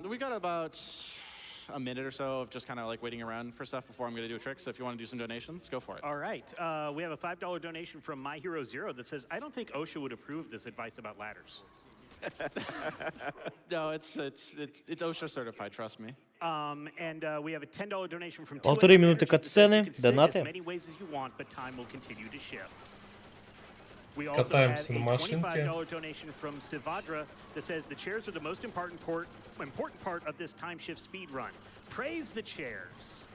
We got about a minute or so of just kind of like waiting around for stuff before I'm going to do a trick. So if you want to do some donations, go for it. All right. We have a $5 donation from My Hero Zero that says, I don't think OSHA would approve this advice about ladders. No, it's OSHA certified. Trust me. And we have a $10 donation from 1,5 минуты 2 that says you катсцены, can sing донаты. as many ways as you want, but time will continue to shift. We also have a Катаемся на машинке. $25 donation from Sivadra that says the chairs are the most important part of this time shift speed run. Praise the chairs.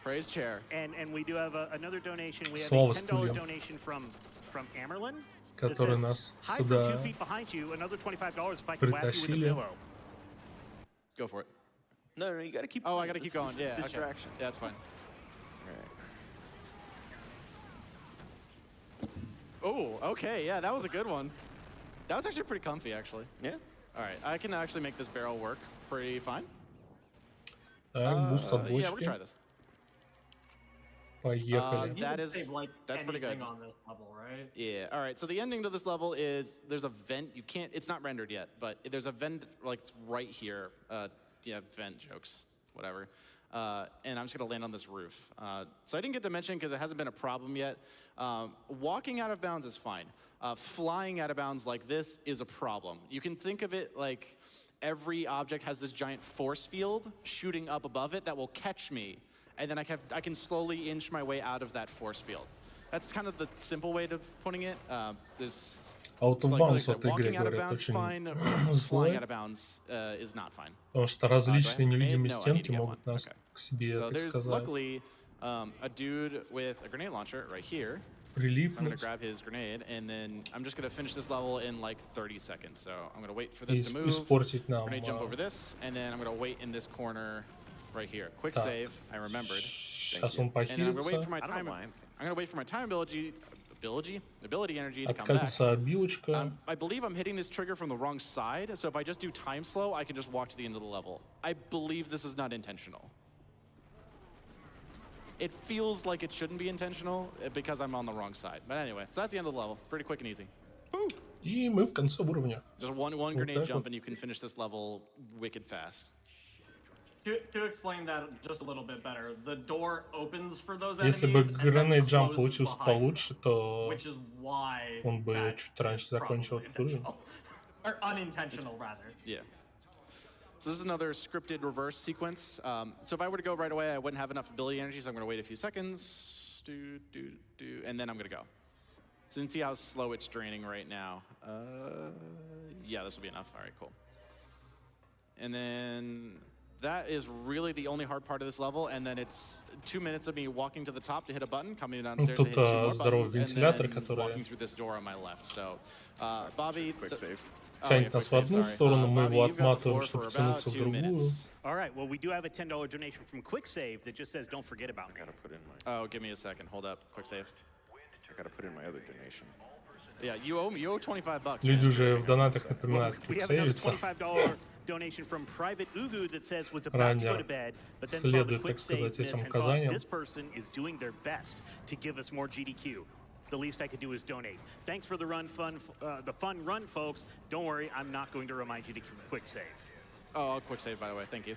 Praise chair. And we do have another donation. We have Слово a $10 стульям. donation from Amerlin. Который нас Hi from сюда 2 feet behind you. Another $25 if I can whack you with a притащили. pillow. Go for it. No, you got to keep. Oh, I going. got to keep This- going. this Yeah, is okay. distraction. Yeah, that's fine. Oh, okay. Yeah, that was a good one. That was actually pretty comfy, actually. Yeah. All right, I can actually make this barrel work pretty fine. Так, буст от Yeah, we're gonna try бочки. this. Поехали. You That can is- save, like, that's pretty good. anything on this level, right? Yeah. All right. So the ending to this level is there's a vent. You can't. It's not rendered yet, but there's a vent like it's right here. Yeah, vent jokes, whatever. And I'm just gonna land on this roof. So I didn't get to mention because it hasn't been a problem yet. Walking out of bounds is fine. Flying out of bounds like this is a problem. You can think of it like every object has this giant force field shooting up above it that will catch me, and then I can slowly inch my way out of that force field. That's kind of the simple way of putting it. There's Out of like I bounds said, в этой игре, walking out of говорят, bounds очень fine, flying out of bounds is not fine. Потому что do I различные have a grenade? невидимые No, I need стенки to get могут one. нас Okay. к себе, So так there's сказать, luckily a dude with a grenade launcher right here. So I'm gonna прилипнуть grab his grenade, and then I'm just gonna finish this level in like 30 seconds. So I'm gonna wait for и this to move. испортить нам. Grenade jump over this, and then I'm gonna wait in this corner right here. Quick Так. save. I remembered. Сейчас он And then I'm gonna wait for похилится, my I don't time. know why I'm I'm gonna wait for my time ability energy to come back. откатится обилочка. I believe I'm hitting this trigger from the wrong side, so if I just do time slow, I can just walk to the end of the level. I believe this is not intentional. It feels like it shouldn't be intentional because I'm on the wrong side. But anyway, so that's the end of the level. Pretty quick and easy. И мы в конце уровня. Just one grenade так jump вот. and you can finish this level wicked fast. To explain that just a little bit better, the door opens for those Если бы enemies and then гранейд джамп closes получился behind, получше, то which is why он бы that чуть раньше is probably закончил этот уровень. intentional. Or unintentional, rather. Yeah. So this is another scripted reverse sequence. So if I were to go right away, I wouldn't have enough ability energy, so I'm going to wait a few seconds. And then I'm going to go. So you can see how slow it's draining right now. Yeah, this will be enough. All right, cool. And then that is really the only hard part of this level. And then it's 2 minutes of me walking to the top to hit a button, coming downstairs to Тут hit 2 more здоровый buttons, вентилятор, and then который walking through this door on my left. So, Bobby... Quick save. тянет нас в одну сторону, мы его отматываем, чтобы чтобы тянуться в другую. All right, well, we do have a $10 donation from Quick Save that just says, don't forget about me. Gotta put in my. Oh, give me a second. Hold up. Quick save. I gotta put in my other donation. Yeah, you owe $25. Люди man. уже в донатах напоминают, We как have another сейвиться. $25 donation from Private Ugu that says was about to go to bed, but then saw the следует, quick так save сказать, miss этим and thought указаниям. this person is doing their best to give us more GDQ. The least I could do is donate. Thanks for the fun run, folks. Don't worry, I'm not going to remind you to quick save. Oh, quick save, by the way. Thank you.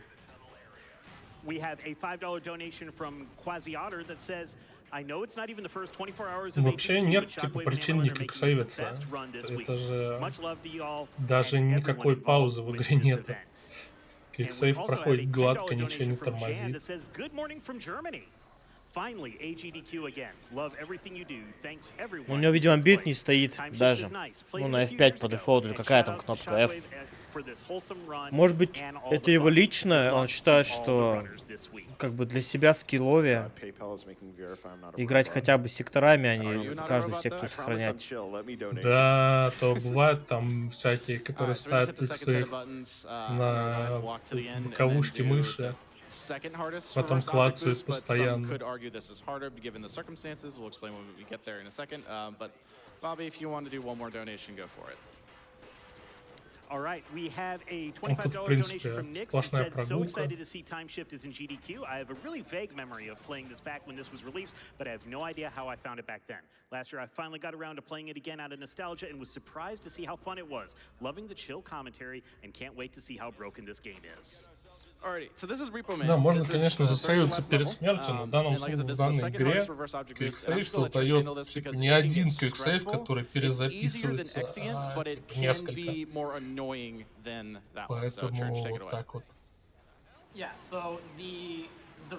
We have a $5 donation from Quasi Otter that says, I know it's not even the first 24 hours of Вообще HQ, нет but типа Shockwave and причин Hammerlin are никак making this the сейвиться. best run this week. Это же Much love to y'all даже and никакой everyone паузы в involved игре with this нет. event. Кик And we сейв also have a проходит $10 гладко, ничего donation не from Jan тормозит. that says, good morning from Germany. Finally, AGDQ again. Love everything you do. Thanks everyone. У него, видимо, for бит playing. не стоит TimeShift даже. is nice. Ну, Played на it a few F5 years по ago. дефолту, или And какая там shoutouts to кнопка F. Shockwave for this wholesome run Может быть, and all это the его fun. личное, Good он luck считает, to all the что runners this week. как бы для себя скилловее PayPal is making me verify I'm not a играть robot. хотя бы секторами, а Are не you not a каждую robot, сектору though? I promise I'm сохранять. chill. Let me donate. Да, то бывают там всякие, All которые right, so we just hit ставят the second set иксы of buttons. I'm gonna go ahead and walk to the на end and then боковушки do мыши. the second hardest Потом reverse object клацают boost, but some постоянно. could argue this is harder given the circumstances. We'll explain when we get there in a second. But Bobby, if you want to do one more donation, go for it. All right, we have a тут, в $25 принципе, donation from Nick that сплошная said, so прогулка. excited to see TimeShift is in GDQ. I have a really vague memory of playing this back when this was released, but I have no idea how I found it back then. Last year, I finally got around to playing it again out of nostalgia and was surprised to see how fun it was. Loving the chill commentary and can't wait to see how broken this game is. Alrighty, so this is Repo Man. Да, можно, This is конечно, the third засейвиться last перед level. смертью, но в данном And like I said, случае, this в is the данной second игре hardest reverse object boost. And I'm квиксейв just gonna let Twitch создает handle this типа because не it can один get квиксейв, stressful. который It's easier than перезаписывается, Exient, а but it типа can несколько. be more annoying than that one. So Поэтому Church, take it вот away. так вот. Yeah, so the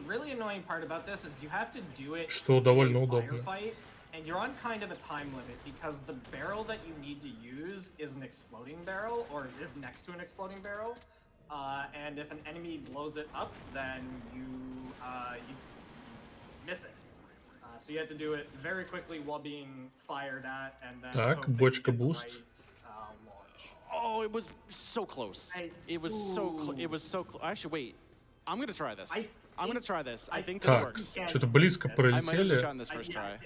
really annoying part about this is you have to do it Что довольно in a удобно. firefight, and you're on kind of a time limit because the barrel that you need to use is an exploding barrel or is next to an exploding barrel. And if an enemy blows it up, then you miss it. So you have to do it very quickly while being fired at, and then Так, hope that you бочка get the буст. right, launch. Oh, it was so close. It was so it was so close. Actually, wait. I'm gonna try this. I'm gonna try this. I think this Так, works. что-то близко I might have just пролетели, gotten this first try.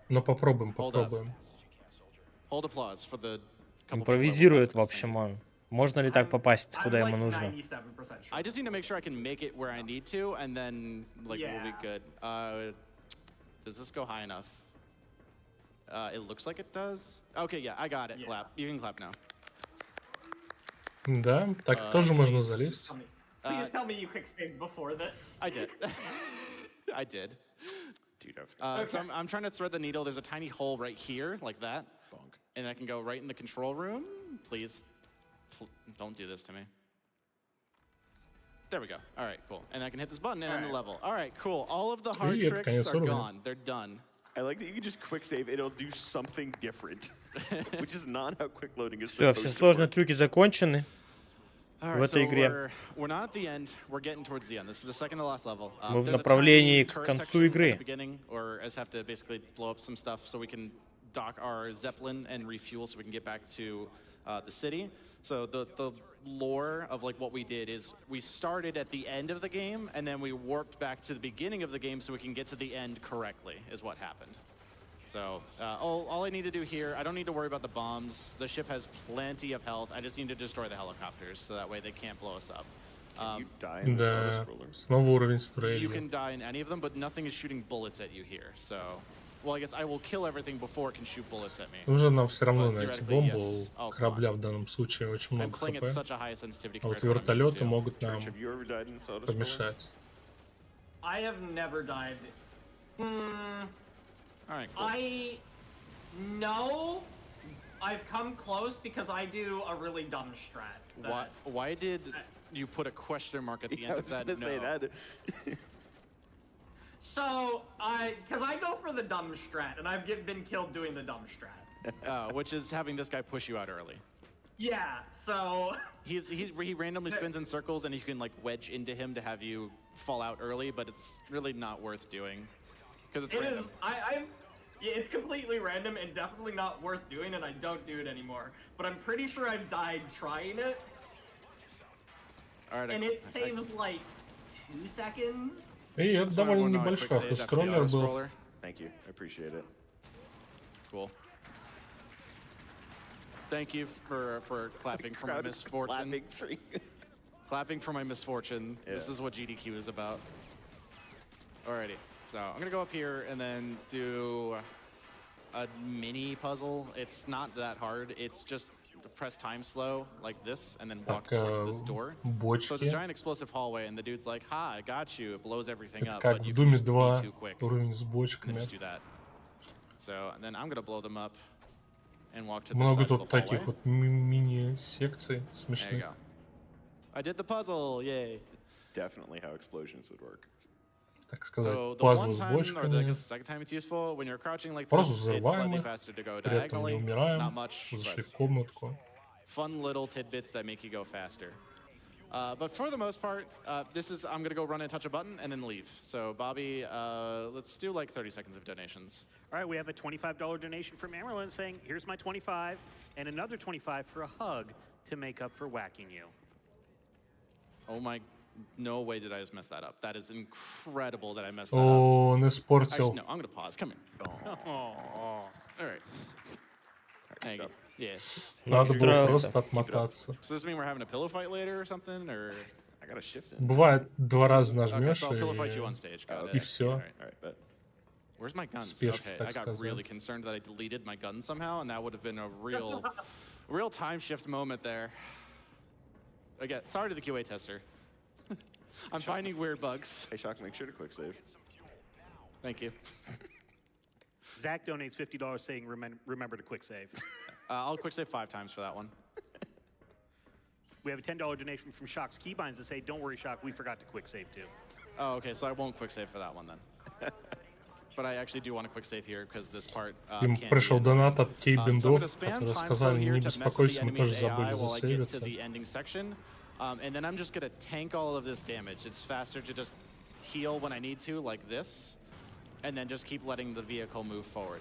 но попробуем, Hold up. попробуем. Hold applause for the couple people that Импровизирует, worked в on this thing. общем, он. Можно ли так попасть, I'm куда like ему нужно? 97% sure. I just need to make sure I can make it where I need to, and then like we'll be Yeah. good. Does this go high enough? It looks like it does. Okay, yeah, I got it. Yeah. Clap. You can clap now. Да, так тоже можно залезть. Please tell me you quick saved before this. I did. I did. Dude, I was So I'm trying to thread the needle. There's a tiny hole right here, like that. bonk. And I can go right in the control room. Please. Don't do this to me. There we go. All right, cool. And I can hit this button and end the level. All right, cool. All of the hard Привет, tricks конец are уровня. gone. They're done. I like that you can just quick save, it'll do something different, which is not how quick loading is Все, supposed все to сложные work. трюки закончены. All В right, so этой игре. we're not at the end. We're getting towards the end. This is the second to last level. Мы в There's a направлении tiny к turret концу section at игры. the beginning, or I just have to basically blow up some stuff so we can dock our Zeppelin and refuel so we can get back to the city. So the lore of like what we did is we started at the end of the game and then we warped back to the beginning of the game so we can get to the end correctly is what happened. So all I need to do here, I don't need to worry about the bombs. The ship has plenty of health. I just need to destroy the helicopters so that way they can't blow us up. You die in the Да, auto-scroller. снова уровень You строения. can die in any of them, but nothing is shooting bullets at you here. So, well, I guess I will kill everything before it can shoot bullets at me. Нужно нам все равно But найти theoretically, бомбу. yes. У Oh, come корабля в данном случае очень I'm много playing at хп. such a high sensitivity А вот compared to what I'm used вертолеты to. могут нам Church, have you ever died in this auto-scroller? помешать. I have never died. All right, cool. No, I've come close because I do a really dumb strat. Why did you put a question mark at the Yeah, I end was of that? gonna say No. that. So because I go for the dumb strat, and I've been killed doing the dumb strat. Which is having this guy push you out early. Yeah, so He randomly spins in circles and you can like wedge into him to have you fall out early, but it's really not worth doing because it's it random. is. It's completely random and definitely not worth doing, and I don't do it anymore. But I'm pretty sure I've died trying it, All right, and it saves like 2 seconds. И это So довольно everyone know I небольшой quick saved after the автоскроллер был. auto-scroller. Thank you, I appreciate it. Cool. Thank you for clapping for my Crowd is misfortune. clapping for you. Clapping for my misfortune. This Yeah. is what GDQ is about. Alrighty, so I'm gonna go up here and then do a mini puzzle. It's not that hard. It's just press time slow like this and then walk Так, towards this door. So it's a бочки. giant explosive hallway and the dude's like, "Ha, I got you." It blows everything Это up, как but в you can Думе just be 2, too quick. уровень с And then бочками. just do that. So and then I'm gonna blow them up and walk to the Много side of тут the таких hallway. вот мини-секций There you смешных. go. I did the puzzle, yay. Definitely how explosions would work. так сказать, So the пазл one с time, or the бочками. second time it's useful, when you're crouching like Просто this, it's взрываем slightly их, faster to go при этом не diagonally. умираем. Not much, Зашли but в комнатку. fun little tidbits that make you go faster. But for the most part, I'm gonna go run and touch a button and then leave. So Bobby, let's do like 30 seconds of donations. All right, we have a $25 donation from Marilyn saying, here's my 25, and another 25 for a hug to make up for whacking you. Oh my, no way did I just mess that up. That is incredible that I messed that up. О, он Actually, испортил. no, I'm gonna pause. Come here. All right. Thank you. Yeah. Надо было Устроился. просто отмотаться. So does this mean we're having a pillow fight later or something, or I gotta shift it? Бывает, 2 раза Okay, нажмешь, so I'll pillow fight you on и stage. Got и it. всё. All right, but where's my guns? Спешки, Okay, так I got сказать. really concerned that I deleted my guns somehow, and that would have been a real time shift moment there. Again, sorry to the QA tester. I'm finding weird bugs. Hey, Shock, make sure to quick save. Thank you. Zach donates $50 saying, remember to quick save. I'll quick save 5 times for that one. We have a $10 donation from Shock's Keybinds to say, don't worry, Shock, we forgot to quick save too. Oh, okay, so I won't quick save for that one then. But I actually do want to quick save here because this part им can't пришел be донат от So I'm Кейбиндов, gonna spam которые time сказали, slow here не to mess with the беспокойся, мы тоже enemy's забыли AI while I get to засейвиться. the ending section. And then I'm just gonna tank all of this damage. It's faster to just heal when I need to, like this, and then just keep letting the vehicle move forward.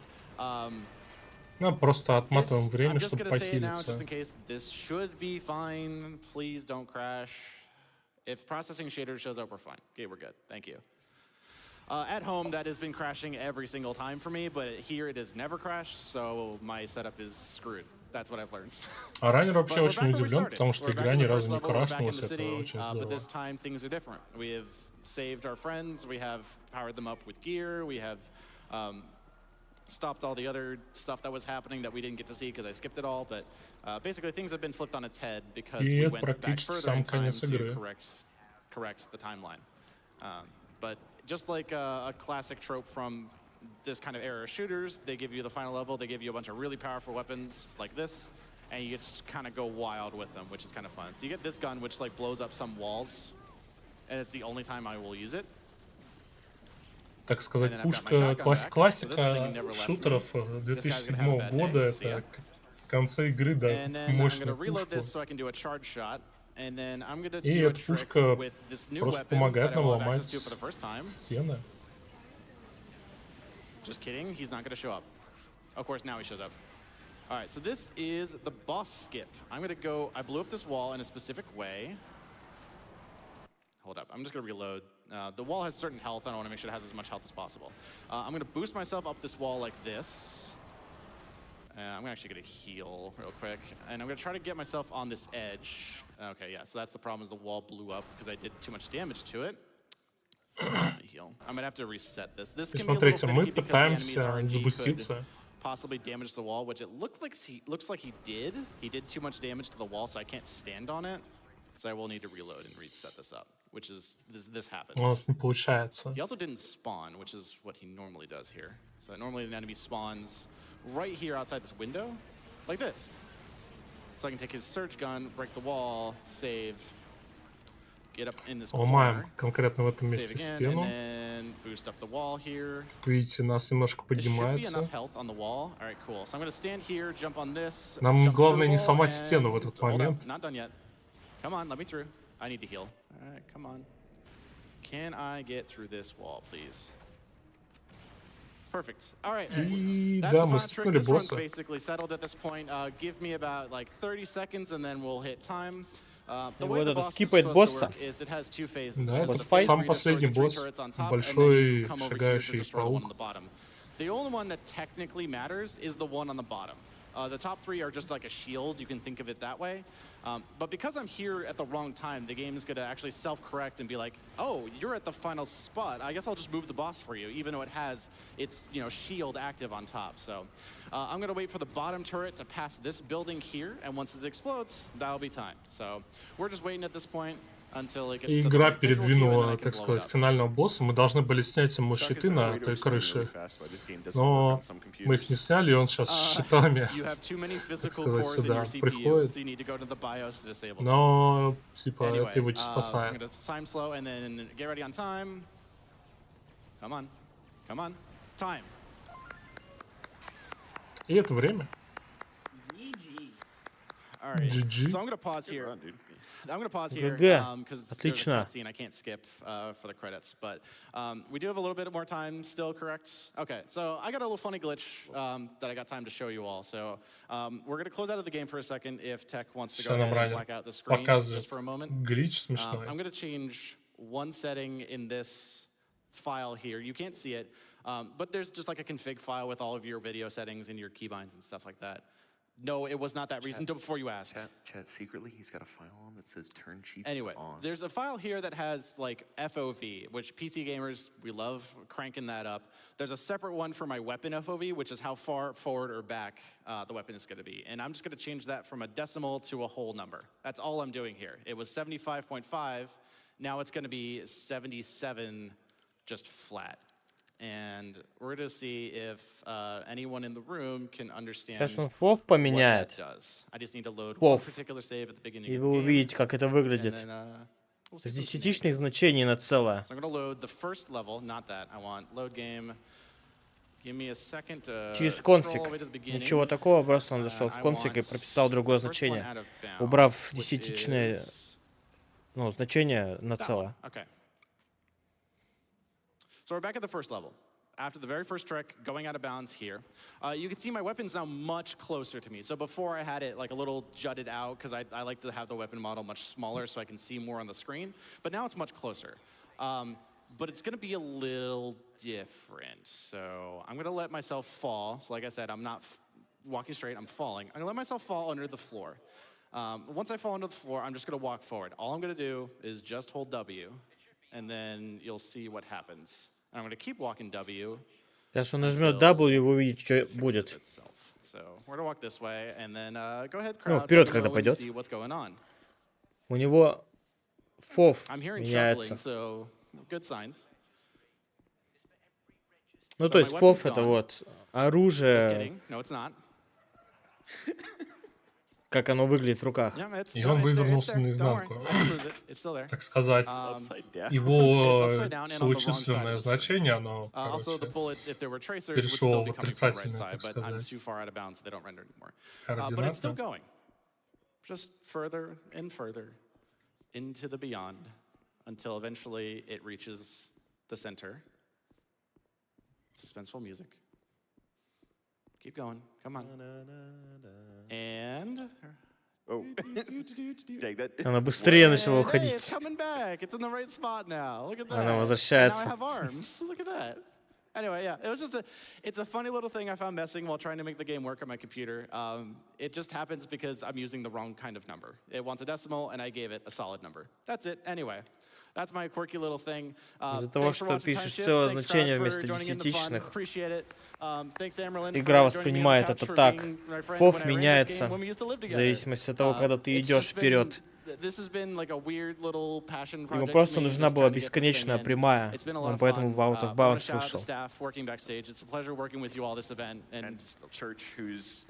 Ну, просто отматываем I'm время, just чтобы gonna say it now, just похилиться. in case. This should be fine. Please don't crash. If processing shader shows up, we're fine. Okay, we're good. Thank you. At home, that has been crashing every single time for me, but here it has never crashed, so my setup is screwed. That's what I've learned. А ранее вообще But we're очень back where we удивлен, started. потому что We're back игра in ни the разу first не level, we're back in крашнулась, the это city, очень but здорово. this time things are different. We have saved our friends, we have powered them up with gear, we have stopped all the other stuff that was happening that we didn't get to see because I skipped it all, but basically things have been flipped on its head because И we это went back практически further сам in time конец to игры. correct the timeline. But just like a classic trope from this kind of era of shooters, they give you the final level, they give you a bunch of really powerful weapons like this, and you just kind of go wild with them, which is kind of fun. So you get this gun, which like blows up some walls, and it's the only time I will use it. Так сказать, And then I've got my пушка, shotgun back, so this thing классика never left шутеров me. This guy's 2007 gonna have a bad day. года, See ya. это в конце игры, да, And then I'm мощную gonna reload пушку. this so I can do a charge shot, and then I'm gonna И do a эта trick пушка with this new просто weapon помогает that I нам will have ломать access to for the first time. стены. Just kidding, he's not gonna show up. Of course, now he shows up. All right, so this is the boss skip. I blew up this wall in a specific way. Hold up, I'm just gonna reload. The wall has certain health, and I wanna make sure it has as much health as possible. I'm gonna boost myself up this wall like this. I'm actually gonna heal real quick, and I'm gonna try to get myself on this edge. Okay, yeah, so that's the problem is the wall blew up because I did too much damage to it. Let me heal. I'm gonna have to reset this. This И can be a little смотрите, мы finicky because the enemy's пытаемся RNG could запуститься. possibly damage the wall, which it looks like he did. He did too much damage to the wall, so I can't stand on it. So I will need to reload and reset this up, which is this happens. У нас не получается. He also didn't spawn, which is what he normally does here. So normally an enemy spawns right here outside this window, like this. So I can take his surge gun, break the wall, save, get up in this Ломаем corner, конкретно в этом save месте again, and стену. then boost up the wall here. Как видите, нас немножко There should be поднимается. enough health on the wall. All right, cool. So I'm going to stand here, jump on this. Нам jump главное through не the wall, сломать стену в and- этот hold up, момент. not done yet. Come on, let me through. I need to heal. All right, come on. Can I get through this wall, please? Perfect. All right. И That's да, the мы final trick. стукнули This run's босса. basically settled at this point. Give me about like 30 seconds, and then we'll hit time. The И way вот the этот boss is скипает supposed to босса. work is it has two phases. Да, It has это the phase сам where you destroy последний the three босс, turrets on top, and then большой you come over here to шагающий destroy the one on паук. the bottom. The only one that technically matters is the one on the bottom. The top three are just like a shield. You can think of it that way. But because I'm here at the wrong time, the game is going to actually self-correct and be like, oh, you're at the final spot. I guess I'll just move the boss for you, even though it has its shield active on top. So I'm going to wait for the bottom turret to pass this building here, and once it explodes, that'll be time. So we're just waiting at this point until it gets И to the игра visual cue, and then I передвинула, can так blow it сказать, up. финального босса. Мы должны были снять ему Shock, is щиты there a на way to той explain really крыше. fast why this game doesn't work Но on some мы их computers? не сняли, и он сейчас с щитами, You have too many physical сказать, cores in сюда your CPU, приходит. so you need to go to the BIOS to disable them. Но, типа, Anyway, это его I'm спасает. gonna time slow and then get ready on time. Come on. Come on. Time. И это время. GG. All right. GG. So I'm gonna pause here. Run, dude. I'm gonna pause here GG. because there's a Отлично. cutscene I can't skip for the credits. But we do have a little bit more time still, correct? Okay. So I got a little funny glitch that I got time to show you all. So we're gonna close out of the game for a second if Tech wants to go Всё нам ahead and ранее black out the screen показывает just for a moment. глич смешной. I'm gonna change one setting in this file here. You can't see it, but there's just like a config file with all of your video settings and your keybinds and stuff like that. No, it was not that reason. Before you ask. Chat, secretly, he's got a file on that says turn sheets Anyway, on. there's a file here that has like FOV, which PC gamers, we love cranking that up. There's a separate one for my weapon FOV, which is how far forward or back the weapon is going to be. And I'm just going to change that from a decimal to a whole number. That's all I'm doing here. It was 75.5. Now it's going to be 77 just flat. And we're going to see if anyone in the room can understand Сейчас он FOV what поменяет. that does. I just need to load FOV. one particular save at the beginning И of вы the game. увидите, как это And выглядит. then, we'll see С some десятичных shenanigans. значений на целое. So I'm going to load the first level, not that. I want load game. Give me a second to Через scroll all конфиг. the way to the beginning. Ничего такого, просто он зашел в I конфиг и want прописал другое the first one значение, out of bounds, убрав which десятичное is значение на that one. целое. Okay. So we're back at the first level. After the very first trick, going out of bounds here. You can see my weapon's now much closer to me. So before I had it like a little jutted out because I like to have the weapon model much smaller so I can see more on the screen. But now it's much closer. But it's gonna be a little different. So I'm gonna let myself fall. So like I said, I'm not walking straight, I'm falling. I'm gonna let myself fall under the floor. Once I fall under the floor, I'm just gonna walk forward. All I'm gonna do is just hold W, and then you'll see what happens. And I'm gonna keep walking W. Сейчас он нажмет W, вы увидите, что Fixes будет. itself. So we're gonna walk this way, and then go ahead, Ну, crowd. вперед, let me когда know when you пойдет. see what's going on. У него FOV I'm hearing меняется. shuffling, so good signs. Ну, So то my есть weapon's FOV это gone. вот Just оружие, kidding. No, it's not. как оно выглядит в руках. Yeah, it's, И no, он it's there, it's вывернулся there. Don't наизнанку. worry. I can lose it. It's still there. Так сказать, Upside down. его It's upside down and on the wrong side совычисленное of the screen. значение, оно, Also, the короче, bullets, if there were tracers, would перешло still в be coming from the right отрицательное, side, так but I'm сказать, too far out of bounds, so they don't render anymore. But it's still координаты. going. Just further and further into the beyond until eventually it reaches the center. Suspenseful music. Keep going. Come on. And... Oh, take that. Она быстрее начала And, hey, уходить. it's coming back. It's in the right spot now. Look at that. Она And now I возвращается. have arms. Look at that. Anyway, yeah, it was just it's a funny little thing I found messing while trying to make the game work on my computer. It just happens because I'm using the wrong kind of number. It wants a decimal, and I gave it a solid number. That's it. Anyway, that's my quirky little thing. Из-за того, Thanks for что watching пишешь TimeShift. целое Thanks, значение crowd, for вместо joining in the fun. десятичных, Appreciate it. Thanks, Amberlin, игра for joining me on the воспринимает couch, это for так. being my friend FOV when I ran this меняется game when we used to live в together. зависимости от того, когда ты It's идешь just been- вперед. This has been like a weird little passion project Ему for просто me, нужна just была trying to get this thing бесконечная in. прямая. It's been a lot Он of поэтому fun. в Out I of wanna Bounds shout out the вышел. staff working backstage. It's a pleasure working with you all this event. And And Church, who's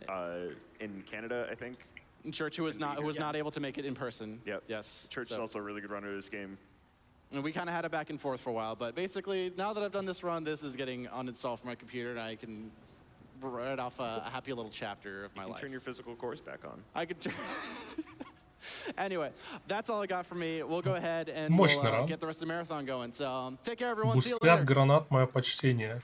in Canada, I think. Church, who was not able to make it in person. Yep. Yes. Church is So- also a really good runner of this game. And we kind of had it back and forth for a while, but basically, now that I've done this run, this is getting uninstalled from my computer, and I can write off a happy little chapter of my You can life. turn your physical cores back on. I could turn. Anyway, that's all I got from me. We'll go ahead and Мощный we'll раунд. get the rest of the marathon going. So take care, everyone. See you Буслят, later. гранат, мое почтение.